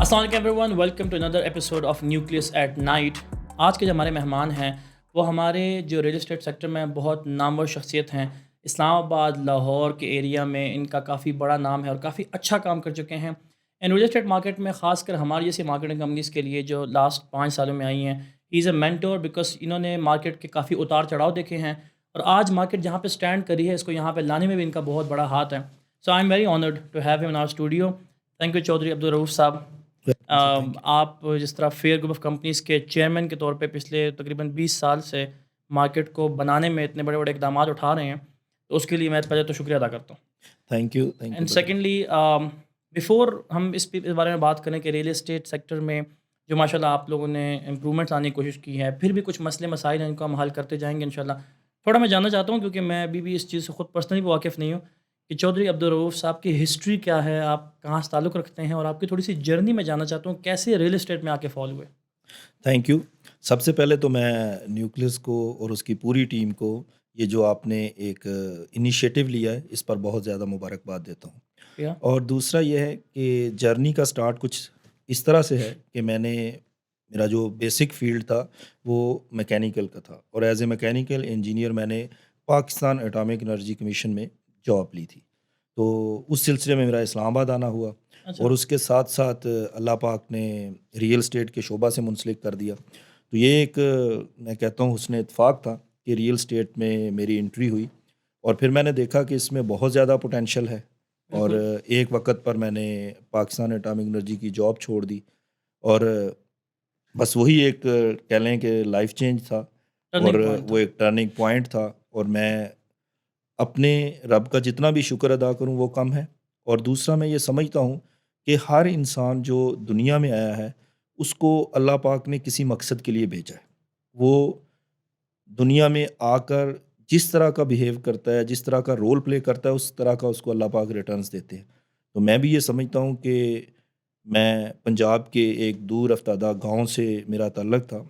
السلام علیکم every one, welcome to another episode of Nucleus at Night. آج کے جو ہمارے مہمان ہیں وہ ہمارے جو ریئل اسٹیٹ سیکٹر میں بہت نامور شخصیت ہیں. اسلام آباد لاہور کے ایریا میں ان کا کافی بڑا نام ہے اور کافی اچھا کام کر چکے ہیں. اینڈ ریئل اسٹیٹ مارکیٹ میں خاص کر ہماری جیسی مارکیٹنگ کمپنیز کے لیے جو لاسٹ 5 سالوں میں آئی ہیں، ہی از اے مینٹور بیکاز انہوں نے مارکیٹ کے کافی اتار چڑھاؤ دیکھے ہیں اور آج مارکیٹ جہاں پہ اسٹینڈ کری ہے اس کو یہاں پہ لانے میں بھی ان کا بہت بڑا ہاتھ ہے. So I am very honoured to have him in our studio. Thank you Chaudhry Abdul Rauf sahab. آپ جس طرح فیئر گروپ آف کمپنیز کے چیئرمین کے طور پہ پچھلے تقریباً 20 سال سے مارکیٹ کو بنانے میں اتنے بڑے بڑے اقدامات اٹھا رہے ہیں، تو اس کے لیے میں پہلے تو شکریہ ادا کرتا ہوں. Thank you. And secondly, before ہم اس بارے میں بات کریں کہ ریئل اسٹیٹ سیکٹر میں جو ماشاء اللہ آپ لوگوں نے امپرومنٹس لانے کی کوشش کی ہے، پھر بھی کچھ مسئلے مسائل ہیں ان کو ہم حل کرتے جائیں گے انشاءاللہ. تھوڑا میں جاننا چاہتا ہوں کیونکہ میں ابھی بھی اس چیز سے خود پرسنلی واقف نہیں ہوں کہ چودھری عبدالرؤف صاحب کی ہسٹری کیا ہے، آپ کہاں سے تعلق رکھتے ہیں، اور آپ کی تھوڑی سی جرنی میں جاننا چاہتا ہوں کیسے ریئل اسٹیٹ میں آ کے فال ہوئے. Thank you. سب سے پہلے تو میں نیوکلس کو اور اس کی پوری ٹیم کو یہ جو آپ نے ایک انیشیٹو لیا ہے اس پر بہت زیادہ مبارکباد دیتا ہوں. اور دوسرا یہ ہے کہ جرنی کا سٹارٹ کچھ اس طرح سے ہے کہ میرا جو بیسک فیلڈ تھا وہ میکینیکل کا تھا، اور ایز اے میکینیکل انجینئر میں نے پاکستان ایٹامک انرجی کمیشن میں جاب لی تھی. تو اس سلسلے میں میرا اسلام آباد آنا ہوا، اور اس کے ساتھ ساتھ اللہ پاک نے ریئل اسٹیٹ کے شعبہ سے منسلک کر دیا. تو یہ ایک میں کہتا ہوں حسن اتفاق تھا کہ ریئل اسٹیٹ میں میری انٹری ہوئی، اور پھر میں نے دیکھا کہ اس میں بہت زیادہ پوٹینشیل ہے. اور ایک وقت پر میں نے پاکستان ایٹامک انرجی کی جاب چھوڑ دی، اور بس وہی ایک کہہ لیں کہ لائف چینج تھا، اور وہ ایک ٹرننگ پوائنٹ تھا. اور میں اپنے رب کا جتنا بھی شکر ادا کروں وہ کم ہے. اور دوسرا میں یہ سمجھتا ہوں کہ ہر انسان جو دنیا میں آیا ہے اس کو اللہ پاک نے کسی مقصد کے لیے بھیجا ہے. وہ دنیا میں آ کر جس طرح کا بیہیو کرتا ہے، جس طرح کا رول پلے کرتا ہے، اس طرح کا اس کو اللہ پاک ریٹرنز دیتے ہیں. تو میں بھی یہ سمجھتا ہوں کہ میں پنجاب کے ایک دور افتادہ گاؤں سے میرا تعلق تھا،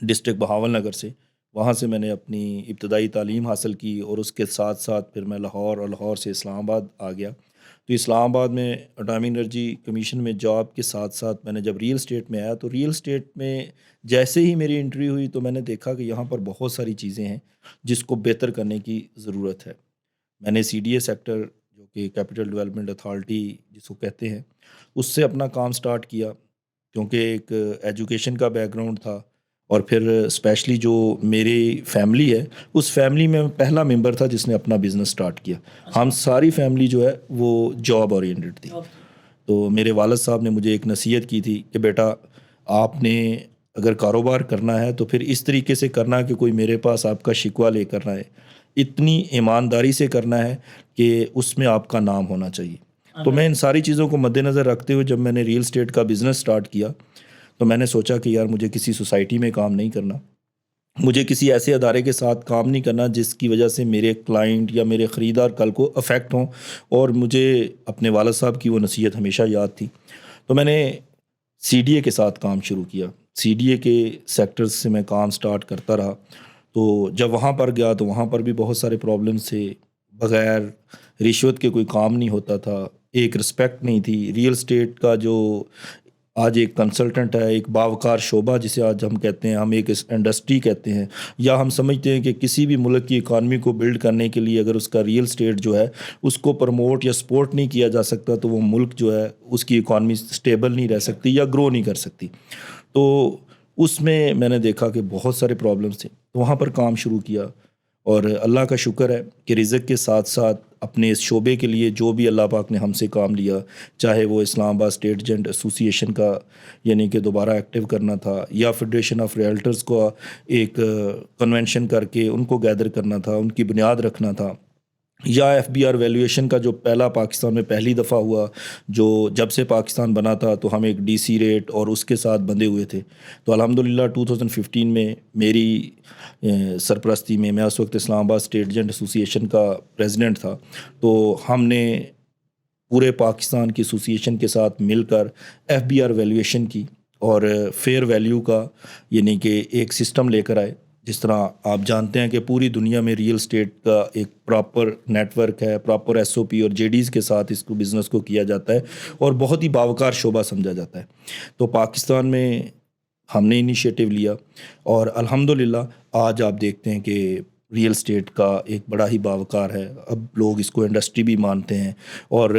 ڈسٹرکٹ بہاول نگر سے. وہاں سے میں نے اپنی ابتدائی تعلیم حاصل کی، اور اس کے ساتھ ساتھ پھر میں لاہور، اور لاہور سے اسلام آباد آ گیا. تو اسلام آباد میں ایٹامک انرجی کمیشن میں جاب کے ساتھ ساتھ میں نے جب ریئل اسٹیٹ میں آیا تو ریئل اسٹیٹ میں جیسے ہی میری انٹری ہوئی تو میں نے دیکھا کہ یہاں پر بہت ساری چیزیں ہیں جس کو بہتر کرنے کی ضرورت ہے. میں نے سی ڈی اے سیکٹر جو کہ کیپٹل ڈیولپمنٹ اتھارٹی جس کو کہتے ہیں اس سے اپنا کام سٹارٹ کیا، کیونکہ ایک ایجوکیشن کا بیک گراؤنڈ تھا. اور پھر اسپیشلی جو میری فیملی ہے اس فیملی میں پہلا ممبر تھا جس نے اپنا بزنس سٹارٹ کیا. ہم ساری فیملی جو ہے وہ جاب اورینٹڈ تھی. تو میرے والد صاحب نے مجھے ایک نصیحت کی تھی کہ بیٹا آپ نے اگر کاروبار کرنا ہے تو پھر اس طریقے سے کرنا ہے کہ کوئی میرے پاس آپ کا شکوہ لے کر آئے، اتنی ایمانداری سے کرنا ہے کہ اس میں آپ کا نام ہونا چاہیے. تو میں ان ساری چیزوں کو مد نظر رکھتے ہوئے جب میں نے ریئل اسٹیٹ کا بزنس سٹارٹ کیا تو میں نے سوچا کہ یار مجھے کسی سوسائٹی میں کام نہیں کرنا، مجھے کسی ایسے ادارے کے ساتھ کام نہیں کرنا جس کی وجہ سے میرے کلائنٹ یا میرے خریدار کل کو افیکٹ ہوں. اور مجھے اپنے والد صاحب کی وہ نصیحت ہمیشہ یاد تھی. تو میں نے سی ڈی اے کے ساتھ کام شروع کیا. سی ڈی اے کے سیکٹرز سے میں کام سٹارٹ کرتا رہا. تو جب وہاں پر گیا تو وہاں پر بھی بہت سارے پرابلمس تھے. بغیر رشوت کے کوئی کام نہیں ہوتا تھا، ایک رسپیکٹ نہیں تھی. ریئل اسٹیٹ کا جو آج ایک کنسلٹنٹ ہے، ایک باوقار شعبہ جسے آج ہم کہتے ہیں، ہم ایک انڈسٹری کہتے ہیں، یا ہم سمجھتے ہیں کہ کسی بھی ملک کی اکانومی کو بلڈ کرنے کے لیے اگر اس کا ریئل اسٹیٹ جو ہے اس کو پروموٹ یا سپورٹ نہیں کیا جا سکتا تو وہ ملک جو ہے اس کی اکانومی سٹیبل نہیں رہ سکتی یا گرو نہیں کر سکتی. تو اس میں نے دیکھا کہ بہت سارے پرابلمس تھے. تو وہاں پر کام شروع کیا، اور اللہ کا شکر ہے کہ رزق کے ساتھ ساتھ اپنے اس شعبے کے لیے جو بھی اللہ پاک نے ہم سے کام لیا، چاہے وہ اسلام آباد اسٹیٹ ایجنٹ ایسوسی ایشن کا یعنی کہ دوبارہ ایکٹیو کرنا تھا، یا فیڈریشن آف ریئلٹرز کو ایک کنونشن کر کے ان کو گیدر کرنا تھا، ان کی بنیاد رکھنا تھا، یا ایف بی آر ویلیویشن کا جو پہلا پاکستان میں پہلی دفعہ ہوا، جو جب سے پاکستان بنا تھا تو ہم ایک ڈی سی ریٹ اور اس کے ساتھ بندھے ہوئے تھے. تو الحمدللہ 2015 میں میری سرپرستی میں اس وقت اسلام آباد اسٹیٹ ایجنٹ ایسوسی ایشن کا پریزیڈنٹ تھا. تو ہم نے پورے پاکستان کی ایسوسی ایشن کے ساتھ مل کر ایف بی آر ویلیویشن کی اور فیئر ویلیو کا یعنی کہ ایک سسٹم لے کر آئے جس طرح آپ جانتے ہیں کہ پوری دنیا میں ریئل اسٹیٹ کا ایک پراپر نیٹ ورک ہے، پراپر ایس او پی اور جے ڈیز کے ساتھ اس کو بزنس کو کیا جاتا ہے اور بہت ہی باوقار شعبہ سمجھا جاتا ہے. تو پاکستان میں ہم نے انیشیٹو لیا اور الحمدللہ آج آپ دیکھتے ہیں کہ ریئل اسٹیٹ کا ایک بڑا ہی باوقار ہے. اب لوگ اس کو انڈسٹری بھی مانتے ہیں اور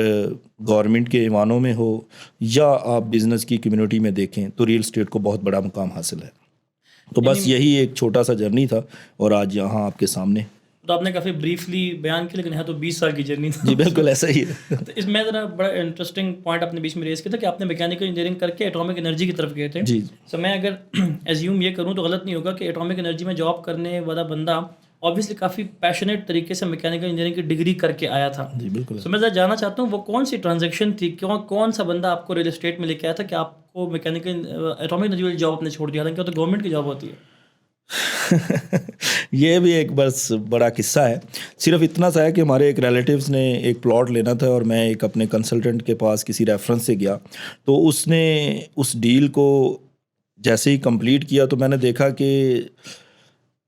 گورنمنٹ کے ایوانوں میں ہو یا آپ بزنس کی کمیونٹی میں دیکھیں تو ریئل اسٹیٹ کو بہت بڑا مقام حاصل ہے. تو بس یہی ایک چھوٹا سا جرنی تھا اور آج یہاں آپ کے سامنے. تو آپ نے کافی بریفلی بیان کیا لیکن ہے تو 20 سال کی جرنی تھی. جی بالکل ایسا ہی ہے. تو اس میں ذرا بڑا انٹرسٹنگ پوائنٹ آپ نے بیچ میں ریز کیا تھا کہ آپ نے میکینیکل انجینئرنگ کر کے ایٹامک انرجی کی طرف گئے تھے. جی سو میں اگر ایزیوم یہ کروں تو غلط نہیں ہوگا کہ ایٹامک انرجی میں جاب کرنے والا بندہ obviously کافی پیشنیٹ طریقے سے میکینیکل انجینئرنگ کی ڈگری کر کے آیا تھا. جی بالکل. سو میں ذرا جاننا چاہتا ہوں وہ کون سی ٹرانزیکشن تھی، کون سا بندہ آپ کو ریئل اسٹیٹ میں لے کے آیا تھا کہ آپ کو میکینیکل ایٹامک انرجی والی جاب اپنے چھوڑ دیا، حالانکہ وہ تو گورنمنٹ کی جاب ہوتی ہے. یہ بھی ایک بس بڑا قصہ ہے. صرف اتنا سا ہے کہ ہمارے ایک ریلیٹیوز نے ایک پلاٹ لینا تھا اور میں ایک اپنے کنسلٹنٹ کے پاس کسی ریفرنس سے گیا تو اس نے اس ڈیل کو جیسے ہی کمپلیٹ کیا تو میں نے دیکھا کہ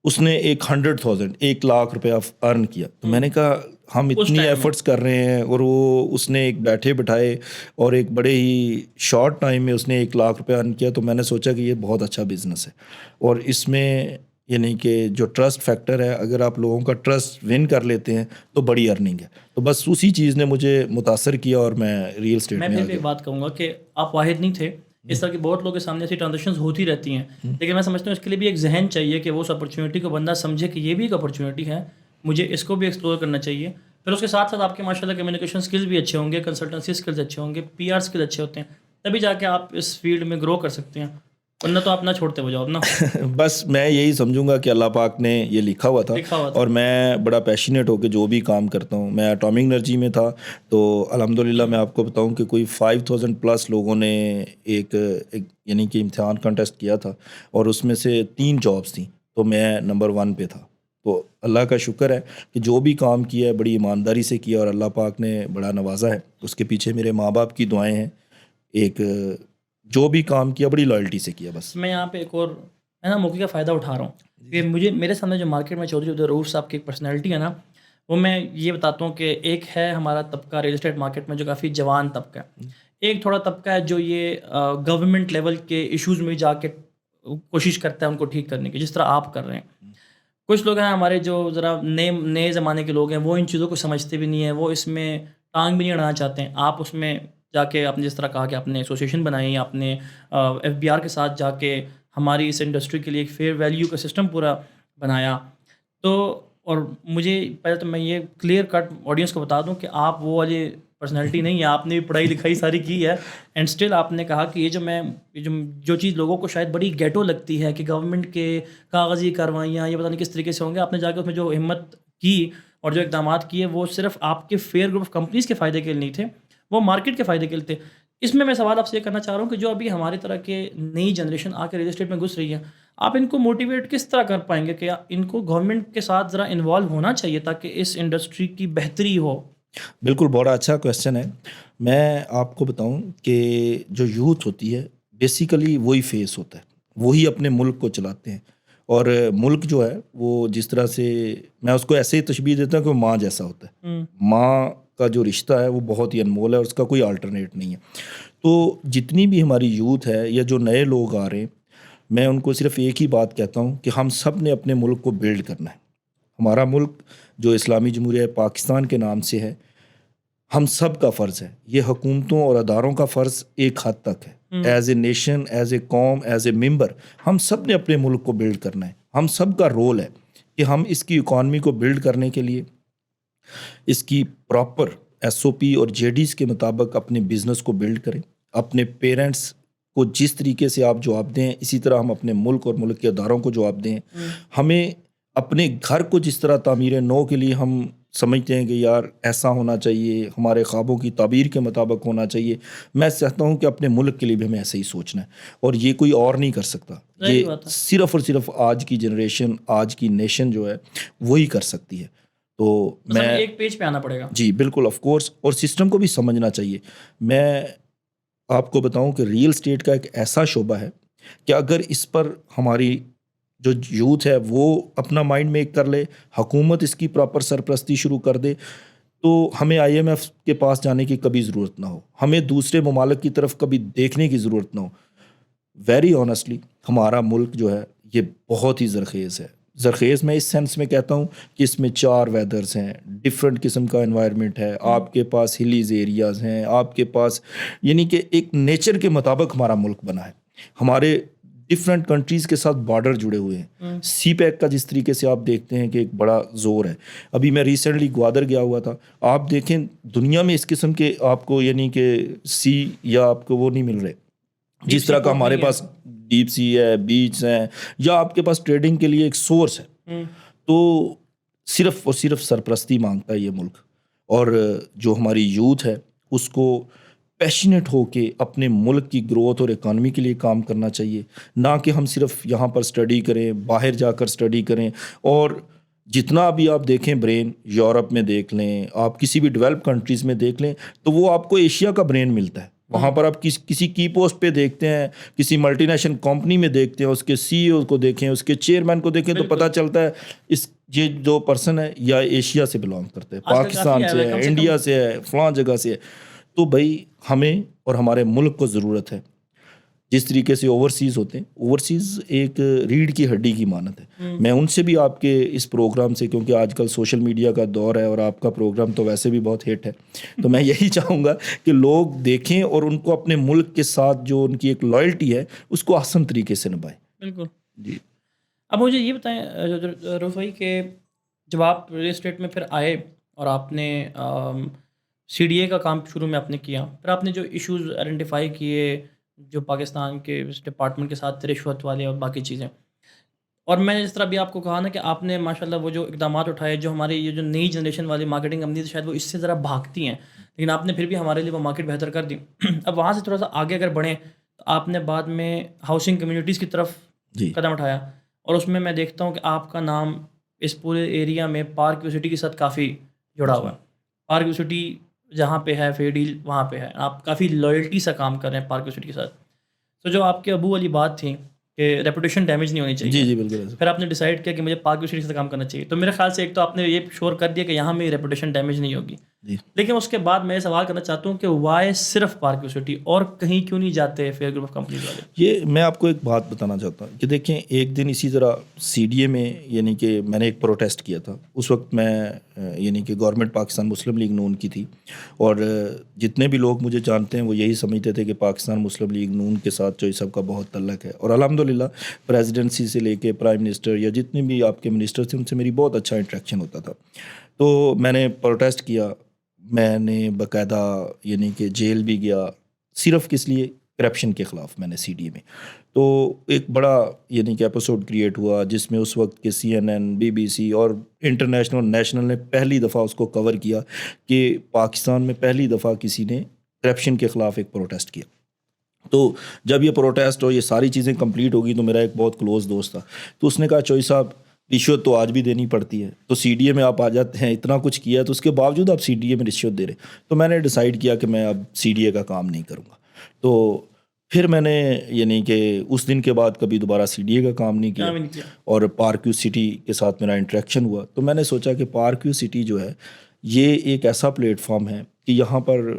اس نے 100,000 1,00,000 روپیہ ارن کیا. تو میں نے کہا ہم اتنی ایفرٹس کر رہے ہیں اور وہ اس نے ایک بیٹھے بٹھائے اور ایک بڑے ہی شارٹ ٹائم میں اس نے 1,00,000 روپیہ ارن کیا. تو میں نے سوچا کہ یہ بہت اچھا بزنس ہے اور اس میں یعنی کہ جو ٹرسٹ فیکٹر ہے، اگر آپ لوگوں کا ٹرسٹ ون کر لیتے ہیں تو بڑی ارننگ ہے. تو بس اسی چیز نے مجھے متاثر کیا اور میں ریئل اسٹیٹ میں پھر ایک بات کہوں گا کہ آپ واحد نہیں تھے. اس طرح کے بہت لوگوں کے سامنے ایسی ٹرانزیکشنز ہوتی رہتی ہیں، لیکن میں سمجھتا ہوں اس کے لیے بھی ایک ذہن چاہیے کہ وہ اس اپرچونیٹی کو بندہ سمجھے کہ یہ بھی ایک اپرچونیٹی ہے، مجھے اس کو بھی ایکسپلور کرنا چاہیے. پھر اس کے ساتھ ساتھ آپ کے ماشاء اللہ کمیونیکیشن اسکلز بھی اچھے ہوں گے، کنسلٹنسی اسکلز اچھے ہوں گے، پی آر اسکلز اچھے ہوتے ہیں، تبھی جا کے آپ اس فیلڈ میں گرو کر سکتے ہیں، ورنہ تو آپ نہ چھوڑتے ہو جاؤ نا. بس میں یہی سمجھوں گا کہ اللہ پاک نے یہ لکھا ہوا تھا اور میں بڑا پیشنیٹ ہو کے جو بھی کام کرتا ہوں. میں ایٹامک انرجی میں تھا تو الحمدللہ میں آپ کو بتاؤں کہ کوئی 5,000 پلس لوگوں نے ایک یعنی کہ امتحان کنٹیسٹ کیا تھا اور اس میں سے 3 جابس تھیں تو میں نمبر 1 پہ تھا. تو اللہ کا شکر ہے کہ جو بھی کام کیا ہے بڑی ایمانداری سے کیا اور اللہ پاک نے بڑا نوازا ہے. اس کے پیچھے میرے ماں باپ کی دعائیں ہیں. ایک جو بھی کام کیا بڑی لائلٹی سے کیا. بس میں یہاں پہ ایک اور میں نا موقع کا فائدہ اٹھا رہا ہوں کہ میرے سامنے جو مارکیٹ میں چودھری عبدالرؤوف صاحب کی ایک پرسنالٹی ہے نا، وہ میں یہ بتاتا ہوں کہ ایک ہے ہمارا طبقہ ریئل اسٹیٹ مارکیٹ میں جو کافی جوان طبقہ ہے، ایک تھوڑا طبقہ ہے جو یہ گورنمنٹ لیول کے ایشوز میں جا کے کوشش کرتا ہے ان کو ٹھیک کرنے کی، جس طرح آپ کر رہے ہیں. کچھ لوگ ہیں ہمارے جو ذرا نئے زمانے کے لوگ ہیں، وہ ان چیزوں کو سمجھتے بھی نہیں ہیں، وہ اس میں ٹانگ بھی نہیں اڑانا چاہتے ہیں. آپ اس میں جا کے آپ نے جس طرح کہا کہ آپ نے ایسوسیشن بنائی، آپ نے ایف بی آر کے ساتھ جا کے ہماری اس انڈسٹری کے لیے ایک فیئر ویلیو کا سسٹم پورا بنایا. تو اور مجھے پہلے تو میں یہ کلیئر کٹ آڈینس کو بتا دوں کہ آپ وہ والی پرسنالٹی نہیں ہے، آپ نے بھی پڑھائی لکھائی ساری کی ہے اینڈ اسٹل آپ نے کہا کہ جو چیز لوگوں کو شاید بڑی گیٹو لگتی ہے کہ گورنمنٹ کے کاغذی کاروائیاں یہ پتہ نہیں کس طریقے سے ہوں گے، آپ نے جا کے اس میں جو ہمت کی اور جو اقدامات کیے وہ صرف آپ کے فیئر گروپ آف کمپنیز کے فائدے کے لیے نہیں تھے، وہ مارکیٹ کے فائدے کے لیے تھے. اس میں سوال آپ سے یہ کرنا چاہ رہا ہوں کہ جو ابھی ہماری طرح کے نئی جنریشن آ کے ریئل اسٹیٹ میں گھس رہی ہے، آپ ان کو موٹیویٹ کس طرح کر پائیں گے کہ ان کو گورنمنٹ کے ساتھ ذرا انوالو ہونا چاہیے تاکہ اس انڈسٹری کی بہتری ہو؟ بالکل بڑا اچھا کویسچن ہے. میں آپ کو بتاؤں کہ جو یوتھ ہوتی ہے بیسیکلی وہی فیس ہوتا ہے، وہی اپنے ملک کو چلاتے ہیں اور ملک جو ہے وہ جس طرح سے میں اس کو ایسے ہی تشبیہ دیتا ہوں کہ وہ ماں جیسا ہوتا ہے. ماں کا جو رشتہ ہے وہ بہت ہی انمول ہے اور اس کا کوئی آلٹرنیٹ نہیں ہے. تو جتنی بھی ہماری یوتھ ہے یا جو نئے لوگ آ رہے ہیں، میں ان کو صرف ایک ہی بات کہتا ہوں کہ ہم سب نے اپنے ملک کو بلڈ کرنا ہے. ہمارا ملک جو اسلامی جمہوریہ پاکستان کے نام سے ہے، ہم سب کا فرض ہے، یہ حکومتوں اور اداروں کا فرض ایک حد تک ہے. As a nation, as a قوم، ایز اے ممبر ہم سب نے اپنے ملک کو بلڈ کرنا ہے. ہم سب کا رول ہے کہ ہم اس کی اکانومی کو بلڈ کرنے کے لیے اس کی پراپر ایس او پی اور جے ڈیز کے مطابق اپنے بزنس کو بلڈ کریں. اپنے پیرنٹس کو جس طریقے سے آپ جواب دیں اسی طرح ہم اپنے ملک اور ملک کے اداروں کو جواب دیں. ہمیں اپنے گھر کو جس طرح تعمیر نو کے لیے ہم سمجھتے ہیں کہ یار ایسا ہونا چاہیے، ہمارے خوابوں کی تعبیر کے مطابق ہونا چاہیے، میں چاہتا ہوں کہ اپنے ملک کے لیے بھی ہمیں ایسے ہی سوچنا ہے اور یہ کوئی اور نہیں کر سکتا. یہ صرف اور صرف آج کی جنریشن، آج کی نیشن جو ہے وہی کر سکتی ہے. تو میں ایک پیج پہ آنا پڑے گا. جی بالکل آف کورس، اور سسٹم کو بھی سمجھنا چاہیے. میں آپ کو بتاؤں کہ ریئل اسٹیٹ کا ایک ایسا شعبہ ہے کہ اگر اس پر ہماری جو یوتھ ہے وہ اپنا مائنڈ میک کر لے, حکومت اس کی پراپر سرپرستی شروع کر دے, تو ہمیں آئی ایم ایف کے پاس جانے کی کبھی ضرورت نہ ہو, ہمیں دوسرے ممالک کی طرف کبھی دیکھنے کی ضرورت نہ ہو. ویری آنیسٹلی ہمارا ملک جو ہے یہ بہت ہی زرخیز ہے. زرخیز میں اس سینس میں کہتا ہوں کہ اس میں 4 ویدرز ہیں, ڈفرینٹ قسم کا انوائرمنٹ ہے, آپ کے پاس ہلیز ایریاز ہیں, آپ کے پاس یعنی کہ ایک نیچر کے مطابق ہمارا ملک بنا ہے. ہمارے ڈفرینٹ کنٹریز کے ساتھ بارڈر جڑے ہوئے ہیں. سی پیک کا جس طریقے سے آپ دیکھتے ہیں کہ ایک بڑا زور ہے. ابھی میں ریسنٹلی گوادر گیا ہوا تھا, آپ دیکھیں دنیا میں اس قسم کے آپ کو یعنی کہ سی یا آپ کو وہ نہیں مل رہے جس طرح کا ہمارے پاس ڈیپ سی ہے, بیچ ہیں, یا آپ کے پاس ٹریڈنگ کے لیے ایک سورس ہے. تو صرف اور صرف سرپرستی مانگتا ہے یہ ملک, اور جو ہماری یوتھ ہے اس کو پیشنیٹ ہو کے اپنے ملک کی گروتھ اور اکانومی کے لیے کام کرنا چاہیے, نہ کہ ہم صرف یہاں پر اسٹڈی کریں, باہر جا کر اسٹڈی کریں. اور جتنا بھی آپ دیکھیں برین, یورپ میں دیکھ لیں, آپ کسی بھی ڈیولپ کنٹریز میں دیکھ لیں, تو وہ آپ کو ایشیا کا برین ملتا ہے. وہاں پر آپ کسی کی پوسٹ پہ دیکھتے ہیں, کسی ملٹی نیشنل کمپنی میں دیکھتے ہیں, اس کے سی ای او کو دیکھیں, اس کے چیئرمین کو دیکھیں, تو پتہ چلتا ہے یہ جو پرسن ہے یا ایشیا سے بلانگ کرتے ہیں, پاکستان سے ہے, انڈیا سے ہے, فلاں جگہ سے ہے. تو بھائی ہمیں اور ہمارے ملک کو ضرورت ہے جس طریقے سے اوورسیز ہوتے ہیں, اوورسیز ایک ریڑھ کی ہڈی کی مانت ہے. میں ان سے بھی آپ کے اس پروگرام سے, کیونکہ آج کل سوشل میڈیا کا دور ہے اور آپ کا پروگرام تو ویسے بھی بہت ہٹ ہے, تو میں یہی چاہوں گا کہ لوگ دیکھیں اور ان کو اپنے ملک کے ساتھ جو ان کی ایک لائلٹی ہے اس کو آسان طریقے سے نبھائیں. بالکل جی. اب مجھے یہ بتائیں روف بھائی کہ جب آپ ریل اسٹیٹ میں پھر آئے اور آپ نے سی ڈی اے کا کام شروع میں آپ نے کیا, پھر آپ نے جو ایشوز آئیڈینٹیفائی کیے جو پاکستان کے ڈپارٹمنٹ کے ساتھ رشوت والے اور باقی چیزیں, اور میں نے جس طرح بھی آپ کو کہا نا کہ آپ نے ماشاءاللہ وہ جو اقدامات اٹھائے, جو ہماری یہ جو نئی جنریشن والی مارکیٹنگ کمپنی شاید وہ اس سے ذرا بھاگتی ہیں, لیکن آپ نے پھر بھی ہمارے لیے وہ مارکیٹ بہتر کر دی. اب وہاں سے تھوڑا سا آگے اگر بڑھیں تو آپ نے بعد میں ہاؤسنگ کمیونٹیز کی طرف قدم اٹھایا, اور اس میں دیکھتا ہوں کہ آپ کا نام اس پورے ایریا میں پارک یو سٹی کے ساتھ کافی جڑا ہوا ہے. پارک یو سٹی جہاں پہ ہے فیئر ڈیل وہاں پہ ہے, آپ کافی لائلٹی سے کام کر رہے ہیں پارک یو سٹی کے ساتھ. تو جو آپ کے ابو والی بات تھی کہ ریپوٹیشن ڈیمیج نہیں ہونی چاہیے, جی بالکل, پھر آپ نے ڈیسائیڈ کیا کہ مجھے پارک یو سٹی سے کام کرنا چاہیے. تو میرے خیال سے ایک تو آپ نے یہ شور کر دیا کہ یہاں میری ریپوٹیشن ڈیمیج نہیں ہوگی, لیکن اس کے بعد میں یہ سوال کرنا چاہتا ہوں کہ وائی صرف پارک یو سٹی, اور کہیں کیوں نہیں جاتے فیئر گروپ آف کمپنیز والے؟ یہ میں آپ کو ایک بات بتانا چاہتا ہوں کہ دیکھیں ایک دن اسی طرح سی ڈی اے میں یعنی کہ میں نے ایک پروٹیسٹ کیا تھا. اس وقت میں یعنی کہ گورنمنٹ پاکستان مسلم لیگ نون کی تھی, اور جتنے بھی لوگ مجھے جانتے ہیں وہ یہی سمجھتے تھے کہ پاکستان مسلم لیگ نون کے ساتھ جو سب کا بہت تعلق ہے, اور الحمدللہ پریزیڈنسی سے لے کے پرائم منسٹر یا جتنے بھی آپ کے منسٹر تھے ان سے میری بہت اچھا انٹریکشن ہوتا تھا. تو میں نے پروٹیسٹ کیا, میں نے باقاعدہ یعنی کہ جیل بھی گیا, صرف کس لیے, کرپشن کے خلاف. میں نے سی ڈی اے میں تو ایک بڑا یعنی کہ ایپیسوڈ کریٹ ہوا جس میں اس وقت کے C N N, B B C اور انٹرنیشنل اور نیشنل نے پہلی دفعہ اس کو کور کیا کہ پاکستان میں پہلی دفعہ کسی نے کرپشن کے خلاف ایک پروٹیسٹ کیا. تو جب یہ پروٹیسٹ اور یہ ساری چیزیں کمپلیٹ ہوگی تو میرا ایک بہت کلوز دوست تھا, تو اس نے کہا چوئی صاحب رشوت تو آج بھی دینی پڑتی ہے, تو سی ڈی اے میں آپ آ جاتے ہیں, اتنا کچھ کیا تو اس کے باوجود آپ سی ڈی اے میں رشوت دے رہے. تو میں نے ڈیسائیڈ کیا کہ میں اب سی ڈی اے کا کام نہیں کروں گا. تو پھر میں نے یعنی کہ اس دن کے بعد کبھی دوبارہ سی ڈی اے کا کام نہیں کیا, اور پارک یو سٹی کے ساتھ میرا انٹریکشن ہوا. تو میں نے سوچا کہ پارک یو سٹی جو ہے یہ ایک ایسا پلیٹ فارم ہے کہ یہاں پر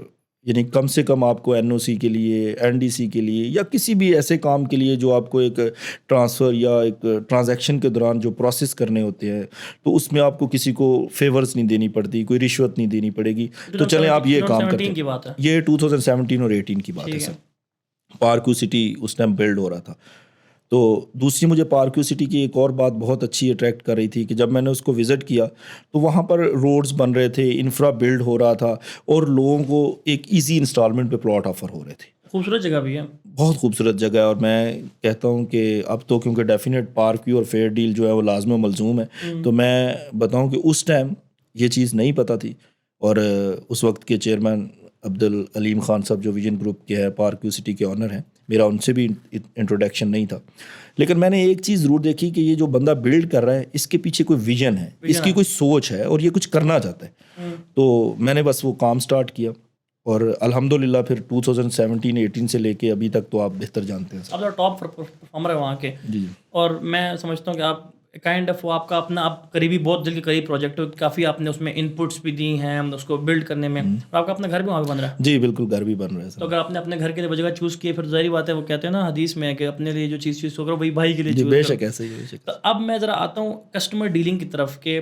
یعنی کم سے کم آپ کو این او سی کے لیے, این ڈی سی کے لیے, یا کسی بھی ایسے کام کے لیے جو آپ کو ایک ٹرانسفر یا ایک ٹرانزیکشن کے دوران جو پروسیس کرنے ہوتے ہیں, تو اس میں آپ کو کسی کو فیورز نہیں دینی پڑتی, کوئی رشوت نہیں دینی پڑے گی. تو چلیں آپ یہ کام کرتے ہیں. یہ 2017 اور 18 کی بات ہے سر. پارک یو سٹی اس ٹائم بلڈ ہو رہا تھا. تو دوسری مجھے پارک یو سٹی کی ایک اور بات بہت اچھی اٹریکٹ کر رہی تھی کہ جب میں نے اس کو وزٹ کیا تو وہاں پر روڈز بن رہے تھے, انفرا بلڈ ہو رہا تھا, اور لوگوں کو ایک ایزی انسٹالمنٹ پہ پلاٹ آفر ہو رہے تھے. خوبصورت جگہ بھی ہے, بہت خوبصورت جگہ ہے. اور میں کہتا ہوں کہ اب تو کیونکہ ڈیفینیٹ پارک یو اور فیئر ڈیل جو ہے وہ لازم و ملزوم ہے, تو میں بتاؤں کہ اس ٹائم یہ چیز نہیں پتہ تھی. اور اس وقت کے چیئرمین عبدالعلیم خان صاحب جو ویژن گروپ کے ہیں, پارک یو سٹی کے آنر ہیں, میرا ان سے بھی انٹروڈکشن نہیں تھا. لیکن میں نے ایک چیز ضرور دیکھی کہ یہ جو بندہ بلڈ کر رہا ہے اس کے پیچھے کوئی ویژن ہے, اس کی کوئی سوچ ہے, اور یہ کچھ کرنا چاہتا ہے. تو میں نے بس وہ کام سٹارٹ کیا. اور الحمدللہ پھر 2017-18 سے لے کے ابھی تک تو آپ بہتر جانتے ہیں. آپ تو ٹاپ پرفارمر ہے وہاں کے. جی. اور میں سمجھتا ہوں کہ آپ کائنڈ آف وہ آپ کا اپنا آپ قریبی بہت دل کے قریب پروجیکٹ ہو, کافی آپ نے اس میں ان پٹس بھی دی ہیں اس کو بلڈ کرنے میں, اور آپ کا اپنا گھر بھی وہاں پہ بن رہا ہے. جی بالکل, گھر بھی بن رہا ہے. تو اگر آپ نے اپنے گھر کے لیے جگہ چوز کی ہے, پھر ظاہری بات ہے وہ کہتے ہیں نا حدیث میں کہ اپنے لیے جو چیز چوز کرو وہی بھائی کے لیے جی چوز بے کرو. شک ایسے ہی, بے شک. تو اب میں ذرا آتا ہوں کسٹمر ڈیلنگ کی طرف کہ